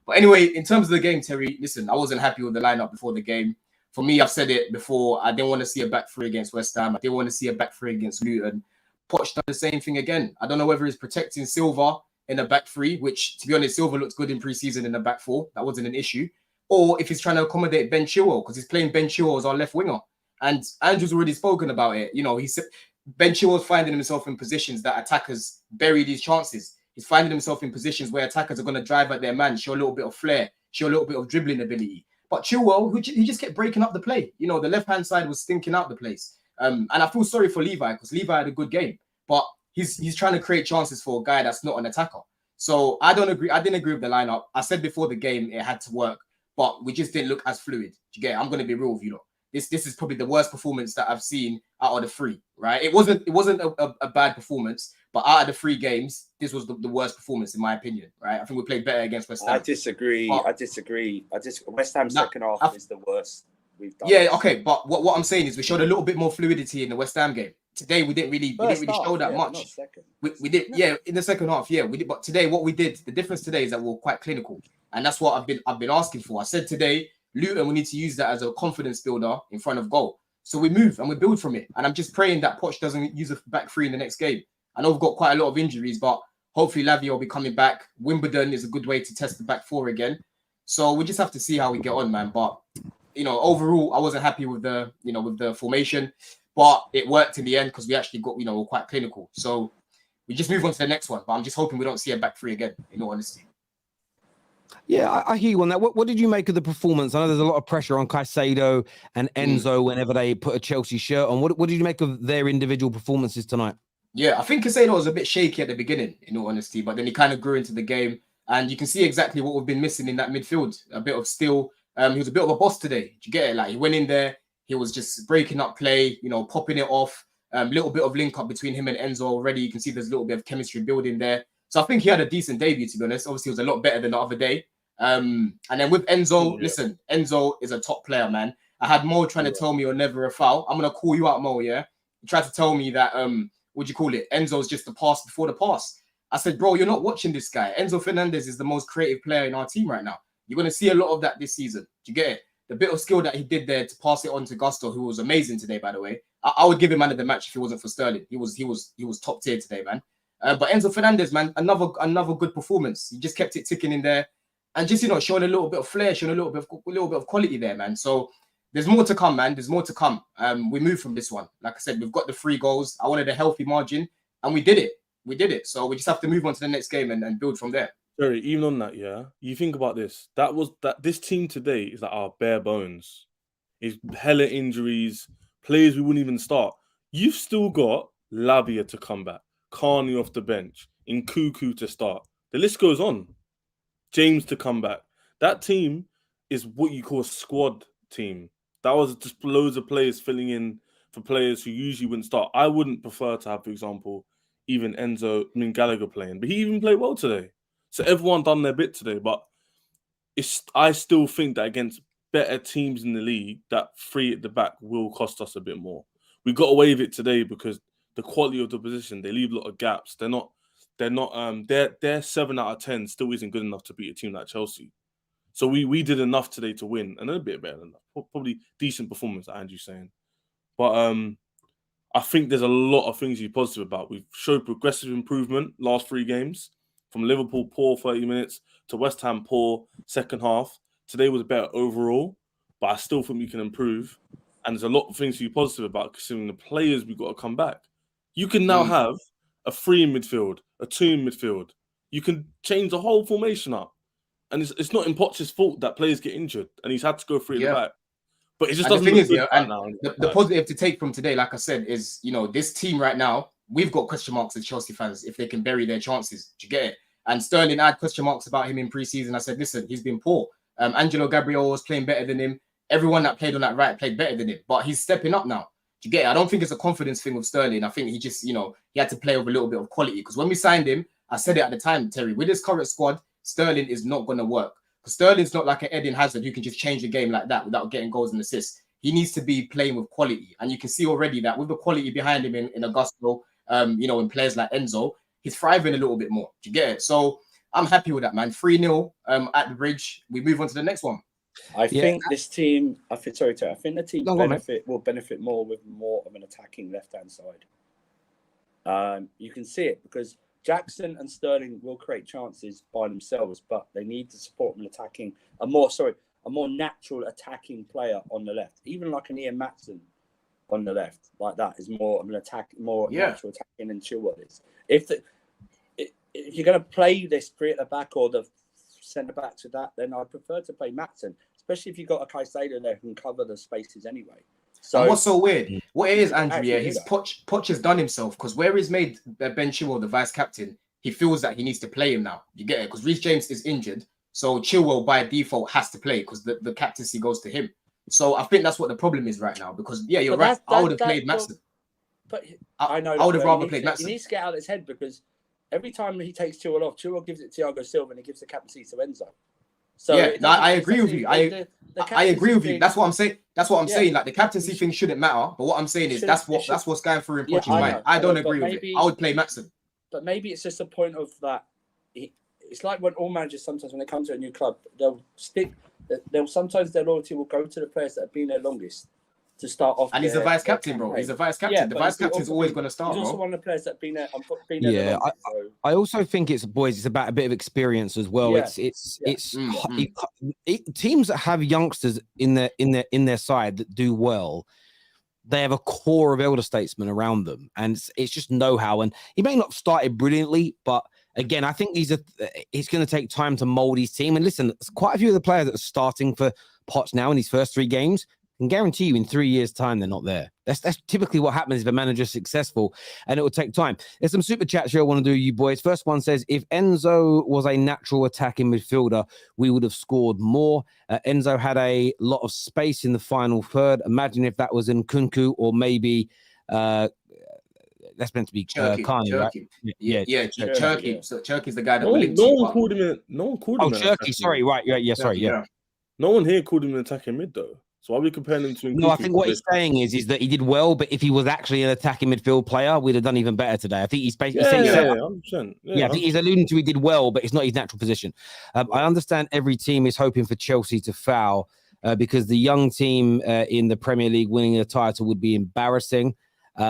But anyway, in terms of the game, Terry, listen, I wasn't happy with the lineup before the game. For me, I've said it before. I didn't want to see a back 3 against West Ham. I didn't want to see a back 3 against Luton. Poch done the same thing again. I don't know whether he's protecting Silva in a back 3, which, to be honest, Silva looked good in pre-season in a back 4. That wasn't an issue. Or if he's trying to accommodate Ben Chilwell, because he's playing Ben Chilwell as our left winger. And Andrew's already spoken about it. He said Ben Chilwell's finding himself in positions that attackers bury these chances. He's finding himself in positions where attackers are going to drive at their man, show a little bit of flair, show a little bit of dribbling ability. But Chilwell, he just kept breaking up the play. The left-hand side was stinking out the place. And I feel sorry for Levi because Levi had a good game. But he's trying to create chances for a guy that's not an attacker. So I don't agree. I didn't agree with the lineup. I said before the game it had to work, but we just didn't look as fluid. Do you get it? I'm going to be real with you lot. This is probably the worst performance that I've seen out of the 3, right? It wasn't a bad performance, but out of the 3 games, this was the worst performance in my opinion, right? I think we played better against West Ham. I disagree. West Ham's second half is the worst we've done. Yeah, okay, but what I'm saying is we showed a little bit more fluidity in the West Ham game. Today we didn't really show that much. We did, in the second half, we did. But today, what we did, the difference today is that we're quite clinical, and that's what I've been asking for. I said today Luton, we need to use that as a confidence builder in front of goal. So we move and we build from it. And I'm just praying that Poch doesn't use a back three in the next game. I know we've got quite a lot of injuries, but hopefully Lavia will be coming back. Wimbledon is a good way to test the back four again. So we just have to see how we get on, man. But, overall, I wasn't happy with the formation, but it worked in the end because we actually got, we're quite clinical. So we just move on to the next one. But I'm just hoping we don't see a back three again, in all honesty. Yeah, I hear you on that. What did you make of the performance? I know there's a lot of pressure on Caicedo and Enzo whenever they put a Chelsea shirt on. What did you make of their individual performances tonight? Yeah, I think Caicedo was a bit shaky at the beginning, in all honesty, but then he kind of grew into the game. And you can see exactly what we've been missing in that midfield. A bit of steel. He was a bit of a boss today. Did you get it? Like, he went in there, he was just breaking up play, popping it off. Little bit of link up between him and Enzo already. You can see there's a little bit of chemistry building there. So I think he had a decent debut, to be honest. Obviously, it was a lot better than the other day. And then with Enzo, listen, Enzo is a top player, man. I had Mo trying to tell me you're never a foul. I'm going to call you out, Mo, yeah? He tried to tell me that, Enzo's just the pass before the pass. I said, bro, you're not watching this guy. Enzo Fernandez is the most creative player in our team right now. You're going to see a lot of that this season. Do you get it? The bit of skill that he did there to pass it on to Gusto, who was amazing today, by the way. I would give him man of the match if it wasn't for Sterling. He was top tier today, man. But Enzo Fernandez, man, another good performance. He just kept it ticking in there. And just, showing a little bit of flair, showing a little bit of quality there, man. So there's more to come, man. There's more to come. We moved from this one. Like I said, we've got the 3 goals. I wanted a healthy margin, and we did it. So we just have to move on to the next game and build from there. Jerry, even on that, yeah, you think about this. This team today is like our bare bones. It's hella injuries, players we wouldn't even start. You've still got Lavia to come back, Carney off the bench, Nkuku to start. The list goes on. James to come back. That team is what you call a squad team. That was just loads of players filling in for players who usually wouldn't start. I wouldn't prefer to have, for example, even Gallagher playing, but he even played well today. So everyone done their bit today, but I still think that against better teams in the league, that 3 at the back will cost us a bit more. We got away with it today because the quality of the position, they leave a lot of gaps. Their 7 out of 10 still isn't good enough to beat a team like Chelsea. So we did enough today to win, and a bit better than that. Probably decent performance, that Andrew's saying. But I think there's a lot of things to be positive about. We've showed progressive improvement last 3 games. From Liverpool, poor 30 minutes, to West Ham, poor second half. Today was better overall, but I still think we can improve. And there's a lot of things to be positive about, considering the players we've got to come back. You can now have a 3 in midfield, a 2 in midfield. You can change the whole formation up. And it's not in Poch's fault that players get injured and he's had to go 3 at the back. But it just doesn't look good right now. The positive to take from today, like I said, is, this team right now, we've got question marks as Chelsea fans if they can bury their chances. Do you get it? And Sterling, I had question marks about him in pre-season. I said, listen, he's been poor. Angelo Gabriel was playing better than him. Everyone that played on that right played better than him. But he's stepping up now. Do you get it? I don't think it's a confidence thing with Sterling. I think he just, he had to play with a little bit of quality. Because when we signed him, I said it at the time, Terry, with this current squad, Sterling is not going to work. Because Sterling's not like an Eden Hazard who can just change the game like that without getting goals and assists. He needs to be playing with quality. And you can see already that with the quality behind him in Augusto, in players like Enzo, he's thriving a little bit more. Do you get it? So I'm happy with that, man. 3-0 at the Bridge. We move on to the next one. I think this team, I think the team will benefit more with more of an attacking left-hand side. You can see it because Jackson and Sterling will create chances by themselves, but they need to support an attacking, a more natural attacking player on the left. Even like an Ian Matson on the left, like that, is more of an natural attacking than Chilwell is. If you're going to play this 3 at the back or the centre back to that, then I prefer to play Matson, especially if you've got a Caicedo there who can cover the spaces anyway. So and what's so weird? What it is, Andrew, his Poch has done himself because where he's made Ben Chilwell the vice captain, he feels that he needs to play him now. You get it? Because Reece James is injured, so Chilwell by default has to play because the captaincy goes to him. So I think that's what the problem is right now. Because you're right. I would have played Matson. But I know I would have rather played Matson. He needs to get out of his head because every time he takes Chilwell off, Chilwell gives it to Thiago Silva and he gives the captaincy to Enzo. So I agree with you. I agree with you. That's what I'm saying. That's what I'm saying. Like the captaincy thing shouldn't matter, but what I'm saying is that's what's going through in Poch's mind. I don't agree with it. I would play Matson. But maybe it's just a point of that. It's like when all managers sometimes when they come to a new club, they'll stick sometimes their loyalty will go to the players that have been there longest to start off. And he's the vice captain, bro. He's the vice captain. Yeah, the but vice captain's always going to start, He's also bro. one of the players that been there. Been there the longest, so. I also think it's about a bit of experience as well. Yeah. Teams that have youngsters in their side that do well, they have a core of elder statesmen around them, and it's just know-how. And he may not have started brilliantly, but again, I think it's going to take time to mold his team. And listen, there's quite a few of the players that are starting for Poch now in these first 3 games. I can guarantee you in 3 years' time, they're not there. That's typically what happens if a manager's successful, and it will take time. There's some super chats here I want to do, you boys. First one says, if Enzo was a natural attacking midfielder, we would have scored more. Enzo had a lot of space in the final third. Imagine if that was in Nkunku or maybe that's meant to be Carney, right? Yeah, Cherky. So Cherky's the guy that no one called him in. No one called him. Oh, Cherky. Sorry, right. Yeah, sorry. Yeah. No one here called him an attacking mid though. So why are we comparing him to Nkunku? No, I think what he's saying is that he did well, but if he was actually an attacking midfield player, we'd have done even better today. I think he's basically saying, 100%. I think he's alluding to he did well, but it's not his natural position. I understand every team is hoping for Chelsea to foul because the young team in the Premier League winning the title would be embarrassing.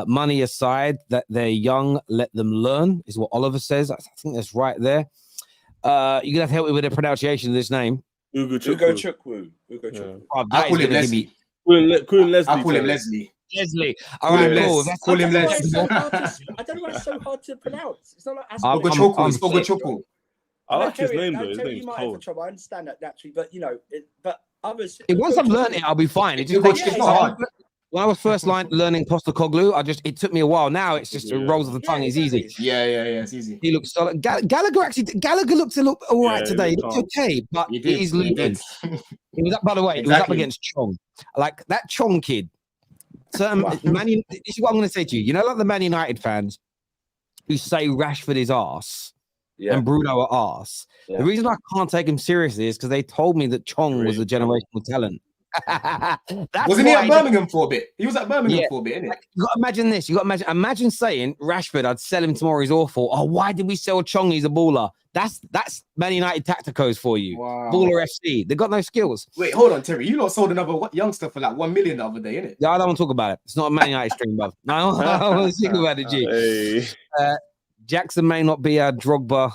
Money aside, that they're young, let them learn, is what Oliver says. I think that's right there. You're going to have to help me with the pronunciation of this name. Ugo Chukwu. I call him Leslie. I call him Leslie. Leslie. All right, cool. Call him Leslie. I don't know why it's so hard to pronounce. It's not like Ogachukwu. I like his name though. His you name's might have cold. trouble. I understand that naturally, but but others. Once I've learned it, I'll be fine. It just It's not hard. When I was first learning Postecoglou, it took me a while. Now it's just rolls of the tongue. It's easy. Yeah, it's easy. He looks solid. Gallagher looked all right today. He looked okay, but it is Luton. He was up, by the way. He was up against Chong. Like that Chong kid. This is what I'm going to say to you. You know, like the Man United fans who say Rashford is arse and Bruno are arse. Yeah. The reason I can't take him seriously is because they told me that Chong was a generational talent. Wasn't he at Birmingham for a bit? He was at Birmingham for a bit, innit? Like, you got to imagine this. Imagine saying Rashford, I'd sell him tomorrow. He's awful. Oh, why did we sell Chong? He's a baller. That's Man United tacticos for you. Wow. Baller FC. They've got no skills. Wait, hold on, Terry. You lot sold another youngster for like 1 million the other day, innit? Yeah, I don't want to talk about it. It's not a Man United stream, bruv. No, I don't want to think about it, G. Hey. Jackson may not be a Drogba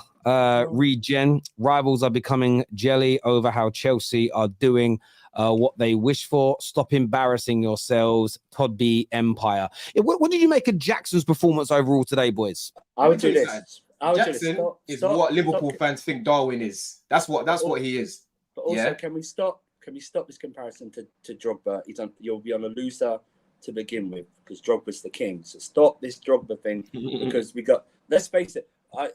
regen. Rivals are becoming jelly over how Chelsea are doing what they wish for. Stop embarrassing yourselves. Todd B. Empire. What did you make of Jackson's performance overall today, boys? I would do this. Jackson is what Liverpool fans think Darwin is. That's what he is. But also, can we stop this comparison to Drogba? You'll be on a loser to begin with because Drogba's the king. So stop this Drogba thing because we got. Let's face it. I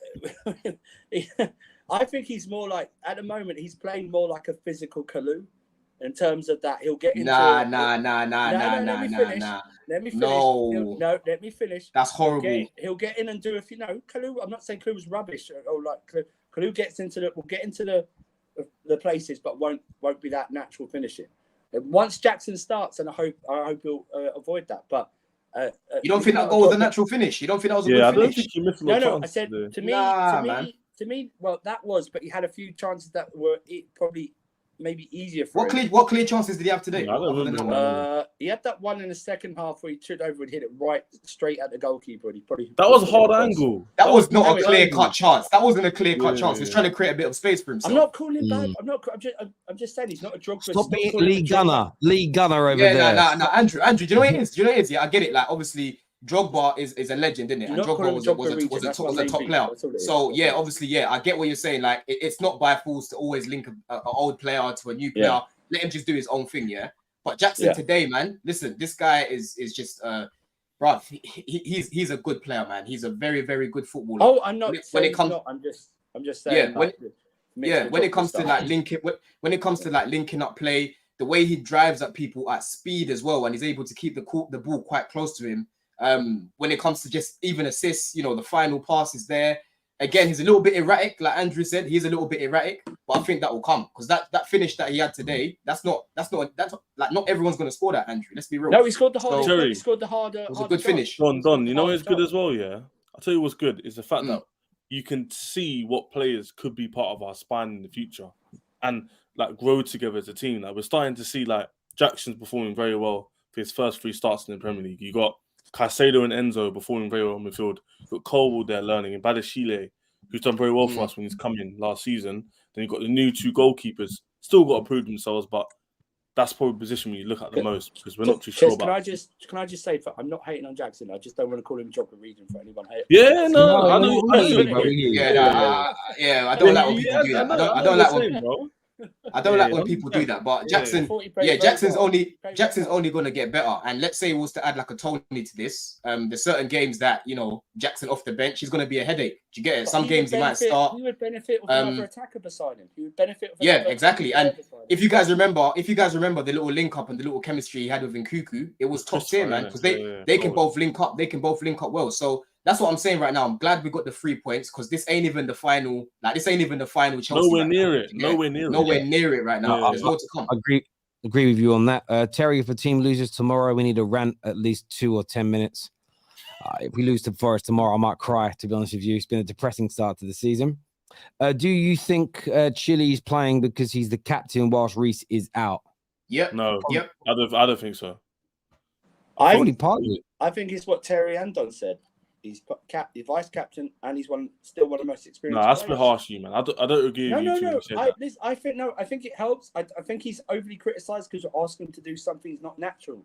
think he's more like at the moment he's playing more like a physical Kalou. In terms of that, he'll get into nah. Let me finish. No, let me finish. That's horrible. He'll get in and do Kalou. I'm not saying Kalou was rubbish or like Kalou gets into the places, but won't be that natural finishing. Once Jackson starts, and I hope he'll avoid that. But you don't think that goal was a natural finish? You don't think that was a good finish? I don't think he missed No. I said to me, well, that was, but he had a few chances that were probably. Maybe easier for him. What clear chances did he have today? He had that one in the second half where he tripped over and hit it right straight at the goalkeeper. And that was a hard angle. That was not a clear-cut chance. That wasn't a clear-cut chance. He was trying to create a bit of space for himself. I'm not calling him bad. I'm just saying he's not a Drogba. Stop being League Gunner over there. No, Andrew. Do you know what it is? Yeah, I get it. Like obviously. Drogba is a legend, isn't it? And Drogba was a top player. So yeah, obviously, I get what you're saying. Like it's not by force to always link an old player to a new player. Yeah. Let him just do his own thing, yeah. But Jackson today, man, listen, this guy is just bruv, he's a good player, man. He's a very, very good footballer. Oh, I'm not when it comes. I'm just saying. When it comes to like linking up play, the way he drives at people at speed as well, and he's able to keep the ball quite close to him. When it comes to just even assists, the final pass is there. Again, he's a little bit erratic, like Andrew said. He's a little bit erratic, but I think that will come because that finish that he had today, that's not like not everyone's gonna score that. Andrew, let's be real. No, he scored the harder. He scored the harder. It was a good finish. Don, you know what's good as well, yeah. I'll tell you what's good is the fact that you can see what players could be part of our spine in the future, and like grow together as a team. Like we're starting to see like Jackson's performing very well for his first 3 starts in the Premier League. You got Caicedo and Enzo performing very well in midfield. You've got Colwell there learning, and Badashile, who's done very well for us when he's come in last season. Then you've got the new 2 goalkeepers, still got to prove themselves, but that's probably the position when you look at the most because we're not too sure about. Can I just say, I'm not hating on Jackson. I just don't want to call him Joker Region for anyone hating. Yeah, no, I know. I don't like when people do that. I don't like when, bro. I don't like when people do that, but Jackson's only going to get better. And let's say he was to add like a Tony to this. There's certain games that Jackson off the bench, he's going to be a headache. Do you get it? Some games he might start. He would benefit with another attacker beside him. He would benefit. With exactly. And if you guys remember the little link up and the little chemistry he had with Nkuku, it was top tier, man. Because they can both link up. They can both link up well. So that's what I'm saying right now. I'm glad we got the 3 points because this ain't even the final. Like this ain't even the final Chelsea. Nowhere near it. Nowhere near it right now. There's more to come. Agree with you on that. Terry, if a team loses tomorrow, we need to rant at least 2 or 10 minutes. If we lose to Forest tomorrow, I might cry, to be honest with you. It's been a depressing start to the season. Do you think Chile's playing because he's the captain whilst Reece is out? Yep. No. Yep. I don't think so. I think it's what Terry Andon said. He's vice captain, and he's still one of the most experienced. No, that's a bit harsh, you man. I don't agree with you. I think it helps. I think he's overly criticised because you're asking him to do something he's not natural.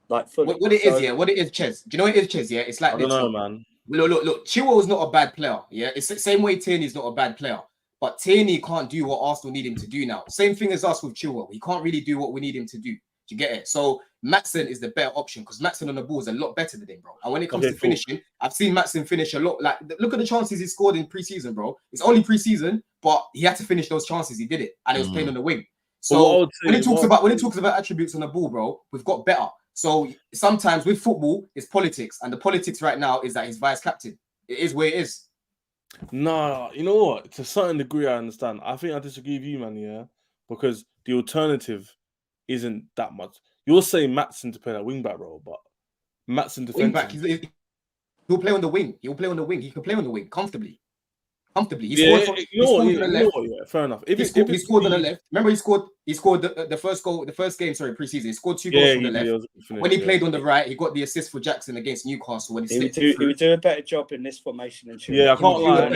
Like fully. What it is, Ches. Do you know what it is, Ches? Yeah, it's like I don't know, man. Look. Chilwell's not a bad player. Yeah, it's the same way Tierney's not a bad player. But Tierney can't do what Arsenal need him to do now. Same thing as us with Chilwell. He can't really do what we need him to do. Do you get it? So Maatsen is the better option because Maatsen on the ball is a lot better than him, bro. And when it comes to finishing, I've seen Maatsen finish a lot. Like, look at the chances he scored in pre-season, bro. It's only pre-season, but he had to finish those chances. He did it, and he was playing on the wing. So when it talks about attributes on the ball, bro, we've got better. So sometimes with football, it's politics, and the politics right now is that he's vice captain. It is where it is. No, you know what? To a certain degree, I understand. I think I disagree with you, man. Yeah, because the alternative isn't that much. You're saying Maatsen to play that wing back role, but Maatsen defending. He'll play on the wing. He can play on the wing comfortably. He scored on the left. Yeah, fair enough. He scored on the left. Remember, he scored the first goal, the first game. Sorry, preseason. He scored 2 goals from the left. When he played on the right, he got the assist for Jackson against Newcastle. When he would do a better job in this formation. I can't lie.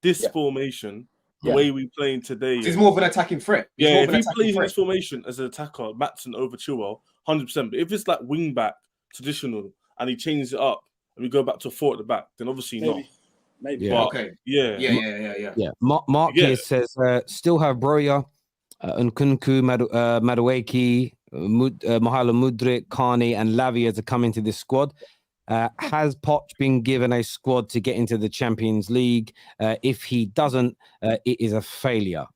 This formation, the way we playing today, he's more of an attacking threat. If he plays in this formation as an attacker, Maatsen over Chilwell, 100%. But if it's like wing back traditional and he changes it up and we go back to a 4 at the back, then obviously not. Maybe. But, okay. Yeah. Mark here says still have Broja, Nkunku, Madueke, Mihailo Mudryk, Carney, and Lavia to come into this squad. Has Poch been given a squad to get into the Champions League? If he doesn't, it is a failure.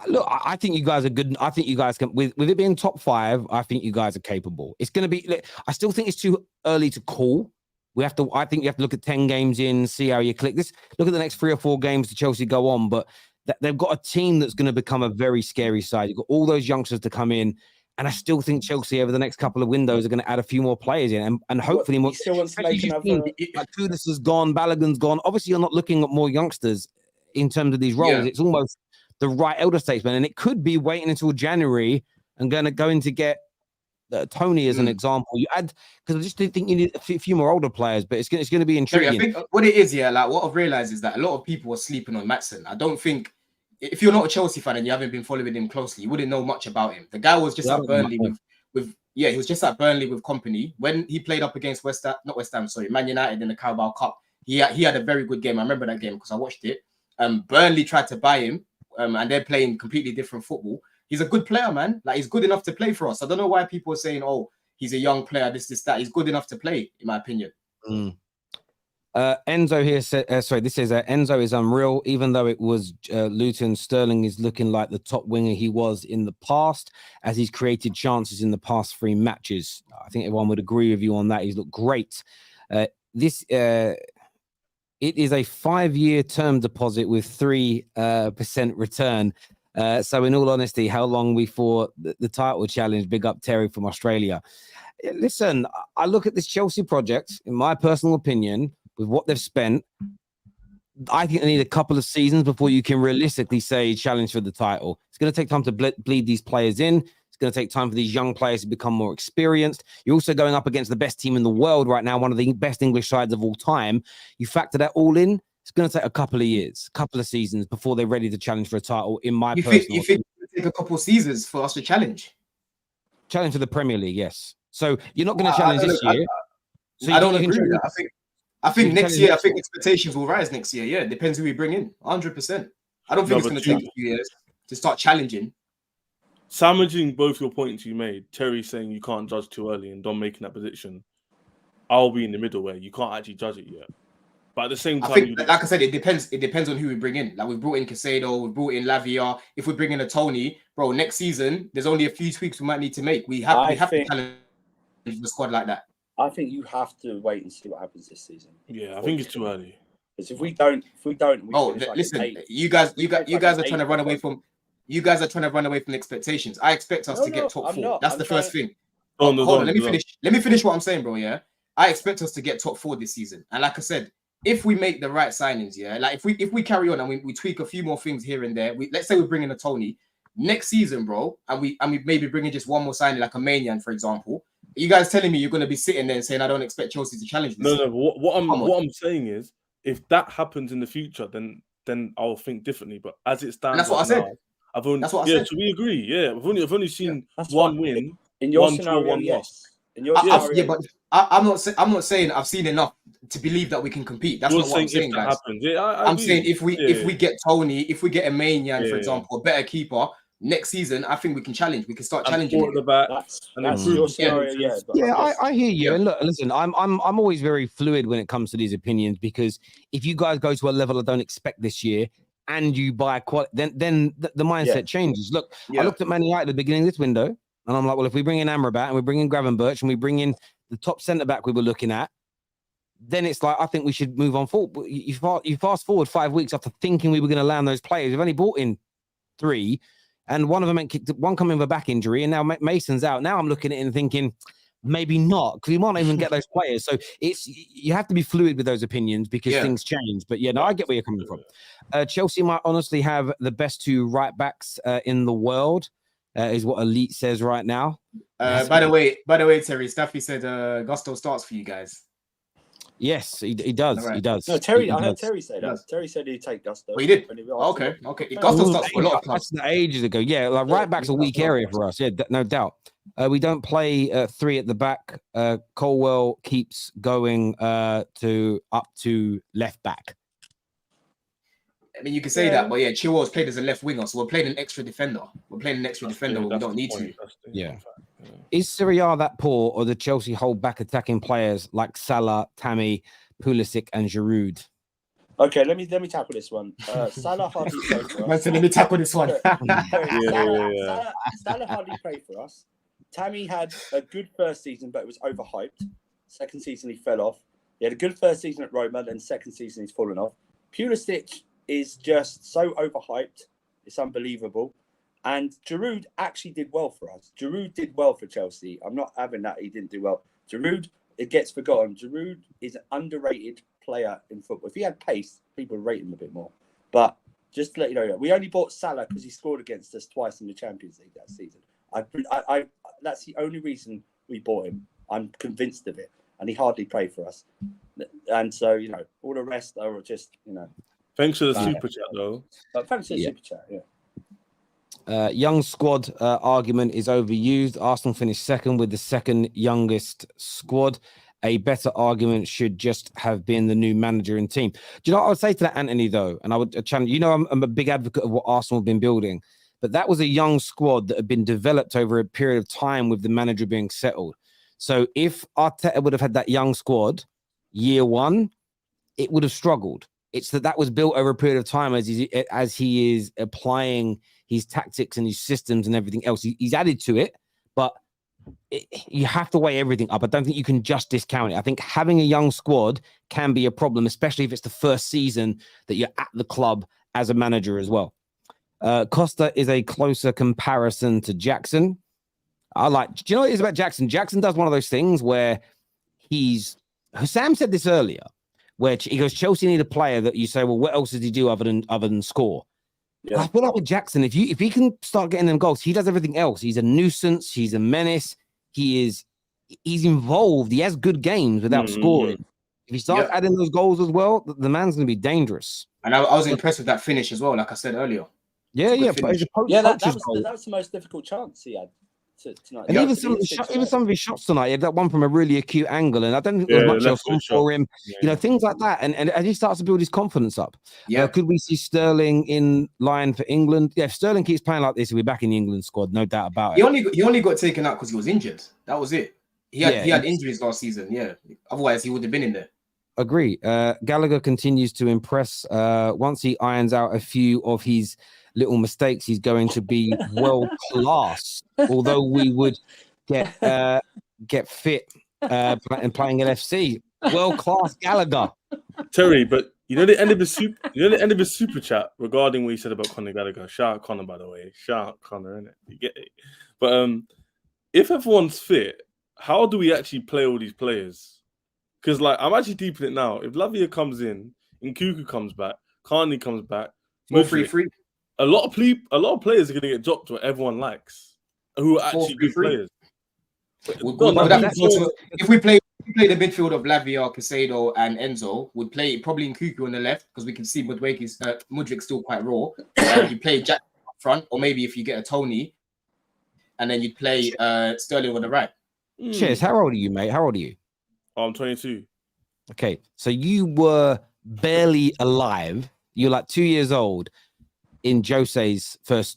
Look, I think you guys are good. I think you guys can, with it being top 5, I think you guys are capable. It's going to be, I still think it's too early to call. I think you have to look at 10 games in, see how you click. Look at the next 3 or 4 games to Chelsea go on, but they've got a team that's going to become a very scary side. You've got all those youngsters to come in, and I still think Chelsea over the next couple of windows are going to add a few more players in, and hopefully more. Still wants to make another. Like Kudus has gone, Balogun's gone. Obviously, you're not looking at more youngsters in terms of these roles. Yeah. It's almost the right elder statesman, and it could be waiting until January and going to get Tony as an example. You add, because I just think you need a few more older players, but it's going to be intriguing. I think what it is, like what I've realized is that a lot of people are sleeping on Maatsen. I don't think, if you're not a Chelsea fan and you haven't been following him closely, you wouldn't know much about him. The guy was just at Burnley he was just at Burnley with company. When he played up against Man United in the Carabao Cup, he had a very good game. I remember that game because I watched it. Burnley tried to buy him, and they're playing completely different football. He's a good player, man. Like, he's good enough to play for us. I don't know why people are saying, oh, he's a young player, this, that. He's good enough to play, in my opinion. Enzo here said, this says Enzo is unreal. Even though it was Luton, Sterling is looking like the top winger he was in the past, as he's created chances in the past 3 matches. I think everyone would agree with you on that. He's looked great. It is a 5-year term deposit with 3% return. So in all honesty, how long before the title challenge? Big up Terry from Australia. Listen, I look at this Chelsea project, in my personal opinion, with what they've spent, I think they need a couple of seasons before you can realistically say challenge for the title. It's going to take time to bleed these players in. It's going to take time for these young players to become more experienced. You're also going up against the best team in the world right now, one of the best English sides of all time. You factor that all in, it's going to take a couple of years, couple of seasons before they're ready to challenge for a title, in my personal You think it will take a couple of seasons for us to challenge? Challenge for the Premier League, yes. So you're not going to challenge this year. I don't agree with that. I think next year, I think expectations will rise next year. Yeah, it depends who we bring in. 100%. I don't think it's going to take a few years to start challenging. Sandwiching both your points you made, Terry saying you can't judge too early and Don making that position, I'll be in the middle where you can't actually judge it yet. But at the same time, I think, like I said, it depends. It depends on who we bring in. Like we brought in Caicedo, we brought in Lavia. If we bring in a Tony, bro, next season there's only a few tweaks we might need to make. We have to challenge the squad like that. I think you have to wait and see what happens this season. Yeah, I think it's too early. Because if we don't, listen, you guys are trying to run away from. You guys are trying to run away from expectations. I expect us to get top 4. That's the first thing. Hold on, let me finish. Let me finish what I'm saying, bro. Yeah, I expect us to get top 4 this season. And like I said, if we make the right signings, yeah, like if we carry on and we tweak a few more things here and there, let's say we bring in a Tony next season, bro, and we maybe bring in just one more signing like a Manian, for example. Are you guys telling me you're going to be sitting there and saying I don't expect Chelsea to challenge this? No. What I'm saying is, if that happens in the future, then I'll think differently. But as it stands, that's what I said. That's what I said. So we agree. Yeah, I've only seen one win in your scenario, one loss. In your scenario, but I'm not saying I've seen enough to believe that we can compete. That's not what I'm saying, guys. I'm saying if we get Tony, if we get a Manian, for example, a better keeper next season, I think we can challenge. We can start challenging. That's your scenario, I hear you. And look, listen, I'm always very fluid when it comes to these opinions, because if you guys go to a level I don't expect this year, and you buy then the mindset changes. Look, I looked at Man United at the beginning of this window, and I'm like, well, if we bring in Amrabat and we bring in Gravenberch and we bring in the top centre back we were looking at, then it's like I think we should move on forward. You fast forward 5 weeks after thinking we were going to land those players. We've only brought in 3, and one of them one coming with a back injury, and now Mason's out. Now I'm looking at it and thinking, maybe not, because we might not even get those players. So you have to be fluid with those opinions because things change. But yeah, no, I get where you're coming from. Chelsea might honestly have the best 2 right backs in the world, is what Elite says right now. By the way, Terry, Staffy said Gusto starts for you guys. Yes, he does. Right. He does. No, Terry. I heard Terry say that. Terry said he'd take Gusto. Oh, he did. Okay. Gusto starts for a lot of clubs. That's ages ago. Yeah, like right back's a weak area for us. Yeah, no doubt. We don't play 3 at the back. Colwell keeps going up to left back. I mean, you can say that, but yeah, Chilwell's played as a left winger, so we're playing an extra defender. We're playing an extra defender when we don't need to. Yeah. Is Serie A that poor, or the Chelsea hold back attacking players like Salah, Tammy, Pulisic, and Giroud? Okay, let me tackle this one. Salah hardly played for us. Let me tackle this one. Salah hardly played for us. Tammy had a good first season, but it was overhyped. Second season, he fell off. He had a good first season at Roma, then second season, he's fallen off. Pulisic is just so overhyped. It's unbelievable. And Giroud actually did well for us. Giroud did well for Chelsea. I'm not having that he didn't do well. Giroud, it gets forgotten. Giroud is an underrated player in football. If he had pace, people would rate him a bit more. But just to let you know, we only bought Salah because he scored against us twice in the Champions League that season. I that's the only reason we bought him. I'm convinced of it. And he hardly played for us. And so, all the rest are just, Thanks for the super chat, though. Thanks for the super chat, young squad argument is overused. Arsenal finished second with the second youngest squad. A better argument should just have been the new manager and team. Do you know what I would say to that, Anthony, though? And I would challenge, I'm a big advocate of what Arsenal have been building. But that was a young squad that had been developed over a period of time with the manager being settled. So if Arteta would have had that young squad year one, it would have struggled. It's that was built over a period of time as he is applying his tactics and his systems and everything else. He's added to it, but you have to weigh everything up. I don't think you can just discount it. I think having a young squad can be a problem, especially if it's the first season that you're at the club as a manager as well. Costa is a closer comparison to Jackson. Do you know what it is about Jackson? Jackson does one of those things where Sam said this earlier, where he goes, Chelsea need a player that you say, well, what else does he do other than score? Yeah. I feel like with Jackson, if he can start getting them goals, he does everything else. He's a nuisance. He's a menace. He's involved. He has good games without scoring. If he starts adding those goals as well, the man's going to be dangerous. And I was impressed with that finish as well, like I said earlier. Yeah. That was the most difficult chance he had tonight. And even some of his shots tonight, he had that one from a really acute angle, and I don't think there was much else on for him. Yeah. Things like that, and as he starts to build his confidence up, could we see Sterling in line for England? Yeah, if Sterling keeps playing like this, he'll be back in the England squad, no doubt about it. He only got taken out because he was injured. That was it. He had injuries last season. Yeah, otherwise he would have been in there. Agree. Gallagher continues to impress. Once he irons out a few of his little mistakes, he's going to be world class. Although we would get fit and playing at FC, world class Gallagher. Terry, but the end of the super chat regarding what you said about Conor Gallagher. Shout out Conor, by the way. Shout out Conor, innit? You get it. But if everyone's fit, how do we actually play all these players? Because I'm actually deep in it now. If Lavia comes in, Nkunku comes back, Carney comes back, free. A lot of players are going to get dropped what everyone likes, who are actually good players. If we play the midfield of Lavia, Caicedo, and Enzo, we'd play probably Nkunku on the left because we can see Mudrik's still quite raw. You play Jack up front, or maybe if you get a Tony, and then you'd play Sterling on the right. Cheers. How old are you, mate? How old are you? I'm 22. Okay, so you were barely alive. You're like 2 years old in Jose's first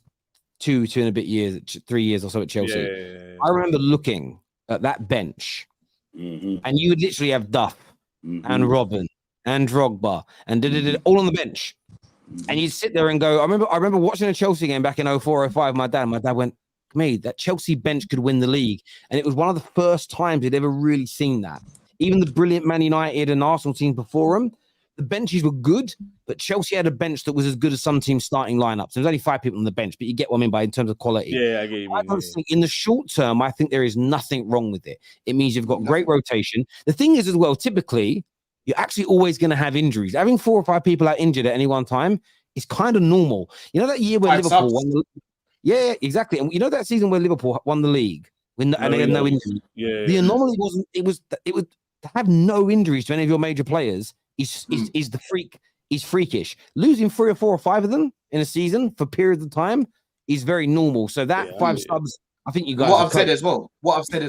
two and a bit years, 3 years or so at Chelsea. Yeah. I remember looking at that bench, and you would literally have Duff and Robin and Drogba and all on the bench, and you'd sit there and go. I remember watching a Chelsea game back in 04-05. My dad went, "Me, that Chelsea bench could win the league," and it was one of the first times he'd ever really seen that. Even the brilliant Man United and Arsenal teams before him, the benches were good, but Chelsea had a bench that was as good as some teams' starting lineups. There's only 5 people on the bench, but you get what I mean by in terms of quality. Yeah, I get you. I don't think in the short term, I think there is nothing wrong with it. It means you've got great rotation. The thing is as well, typically, you're actually always going to have injuries. Having 4 or 5 people out injured at any one time is kind of normal. You know that year where Liverpool won the... Yeah, exactly. And you know that season where Liverpool won the league and they had no injuries? Yeah. The anomaly wasn't... It was to have no injuries to any of your major players is the freak. Is freakish. Losing 3 or 4 or 5 of them in a season for periods of time is very normal. So that 5 subs, I think you guys. What I've said as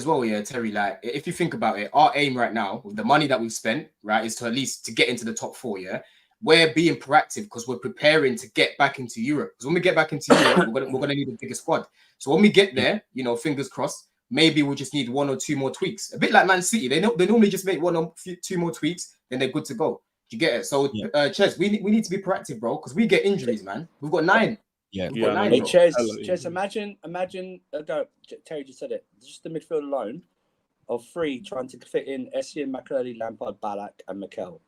well, yeah, Terry. Like, if you think about it, our aim right now, with the money that we've spent, right, is to at least to get into the top 4. Yeah, we're being proactive because we're preparing to get back into Europe. Because when we get back into Europe, we're gonna need a bigger squad. So when we get there, fingers crossed. Maybe we'll just need 1 or 2 more tweaks. A bit like Man City, they normally just make 1 or 2 more tweaks, then they're good to go. You get it? So, Ches, we need to be proactive, bro, because we get injuries, man. We've got 9. Yeah, we've got 9. Hey, Ches, imagine. Terry just said it. Just the midfield alone of 3 trying to fit in Essien, McCurdy, Lampard, Ballack, and Mikel.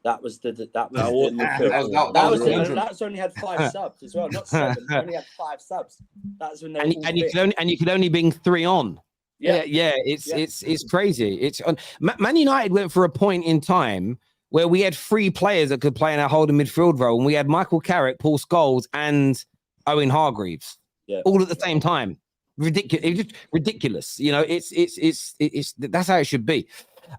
That was the midfield. That's only had 5 subs as well, not 7. Only had 5 subs. That's when they you could only bring 3 on. Yeah. It's crazy. It's Man United went for a point in time where we had 3 players that could play in our holding midfield role, and we had Michael Carrick, Paul Scholes, and Owen Hargreaves all at the same time. Ridiculous! It's just ridiculous. It's that's how it should be.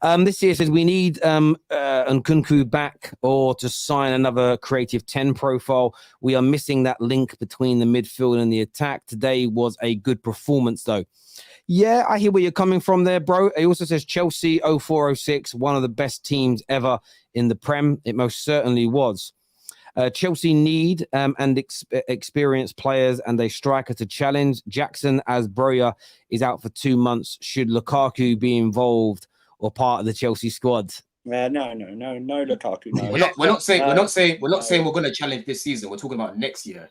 This year says we need Nkunku back or to sign another creative 10 profile. We are missing that link between the midfield and the attack. Today was a good performance, though. Yeah, I hear where you're coming from there, bro. It also says Chelsea 04-06, one of the best teams ever in the Prem. It most certainly was. Chelsea need and experienced players and a striker to challenge. Jackson, as Broja is out for 2 months. Should Lukaku be involved or part of the Chelsea squad? No, Lukaku. No. We're not saying we're going to challenge this season. We're talking about next year.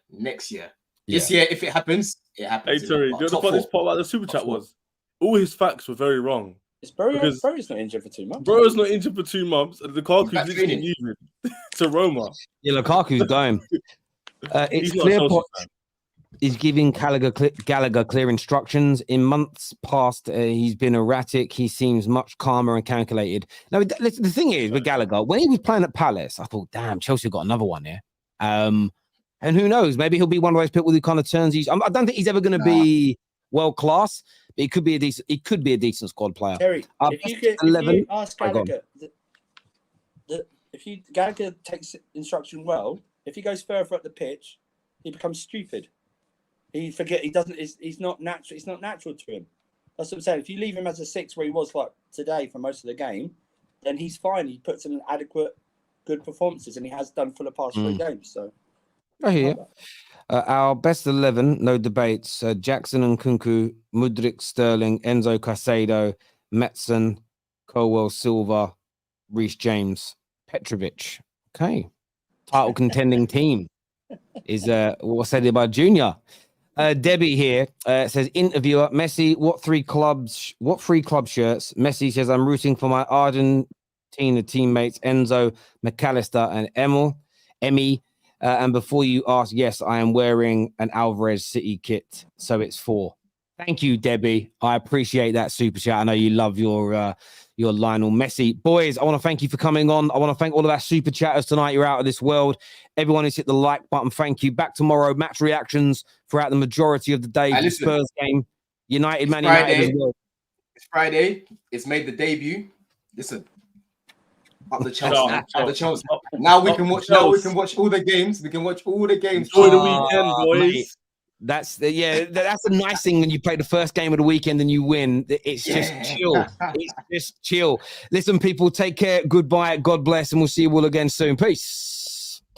This year, if it happens, it happens. Hey, Terry, the funniest part about the super chat was all his facts were very wrong. Broja's not injured for 2 months. Broja's not injured for 2 months, and Lukaku's literally moving to Roma. Yeah, Lukaku's going. It's clear. is giving Gallagher clear instructions. In months past, he's been erratic. He seems much calmer and calculated. Now, the thing is with Gallagher, when he was playing at Palace, I thought, damn, Chelsea got another one here. And who knows? Maybe he'll be one of those people who kind of turns. I don't think he's ever going to be world class. But he could be a decent squad player. Terry, if you ask Gallagher, if Gallagher takes instruction well, if he goes further up the pitch, he becomes stupid. He doesn't. He's not natural. It's not natural to him. That's what I'm saying. If you leave him as a 6 where he was like today for most of the game, then he's fine. He puts in adequate, good performances, and he has done for the past 3 games. So, I hear you. Our best 11, no debates. Jackson and Kunku, Mudryk, Sterling, Enzo, Caicedo, Metson, Colwell, Silva, Reece James, Petrovic. Okay. Title contending team is what's said by Junior. Debbie here says, interviewer, Messi, what three club shirts? Messi says, I'm rooting for my Argentina teammates, Enzo, McAllister, and Emmy. And before you ask, yes, I am wearing an Alvarez City kit, so it's 4. Thank you, Debbie. I appreciate that super chat. I know you love your Lionel Messi. Boys, I want to thank you for coming on. I want to thank all of our super chatters tonight. You're out of this world. Everyone who's hit the like button, thank you. Back tomorrow, match reactions throughout the majority of the day. The Spurs game, United, Man United as well. It's Friday. It's made the debut. Listen. Up the Chelsea. Now we can watch. Now we can watch all the games. We can watch all the games. Enjoy the weekend, boys. Mate, that's a nice thing when you play the first game of the weekend and you win. It's just chill. It's just chill. Listen, people, take care. Goodbye. God bless, and we'll see you all again soon. Peace.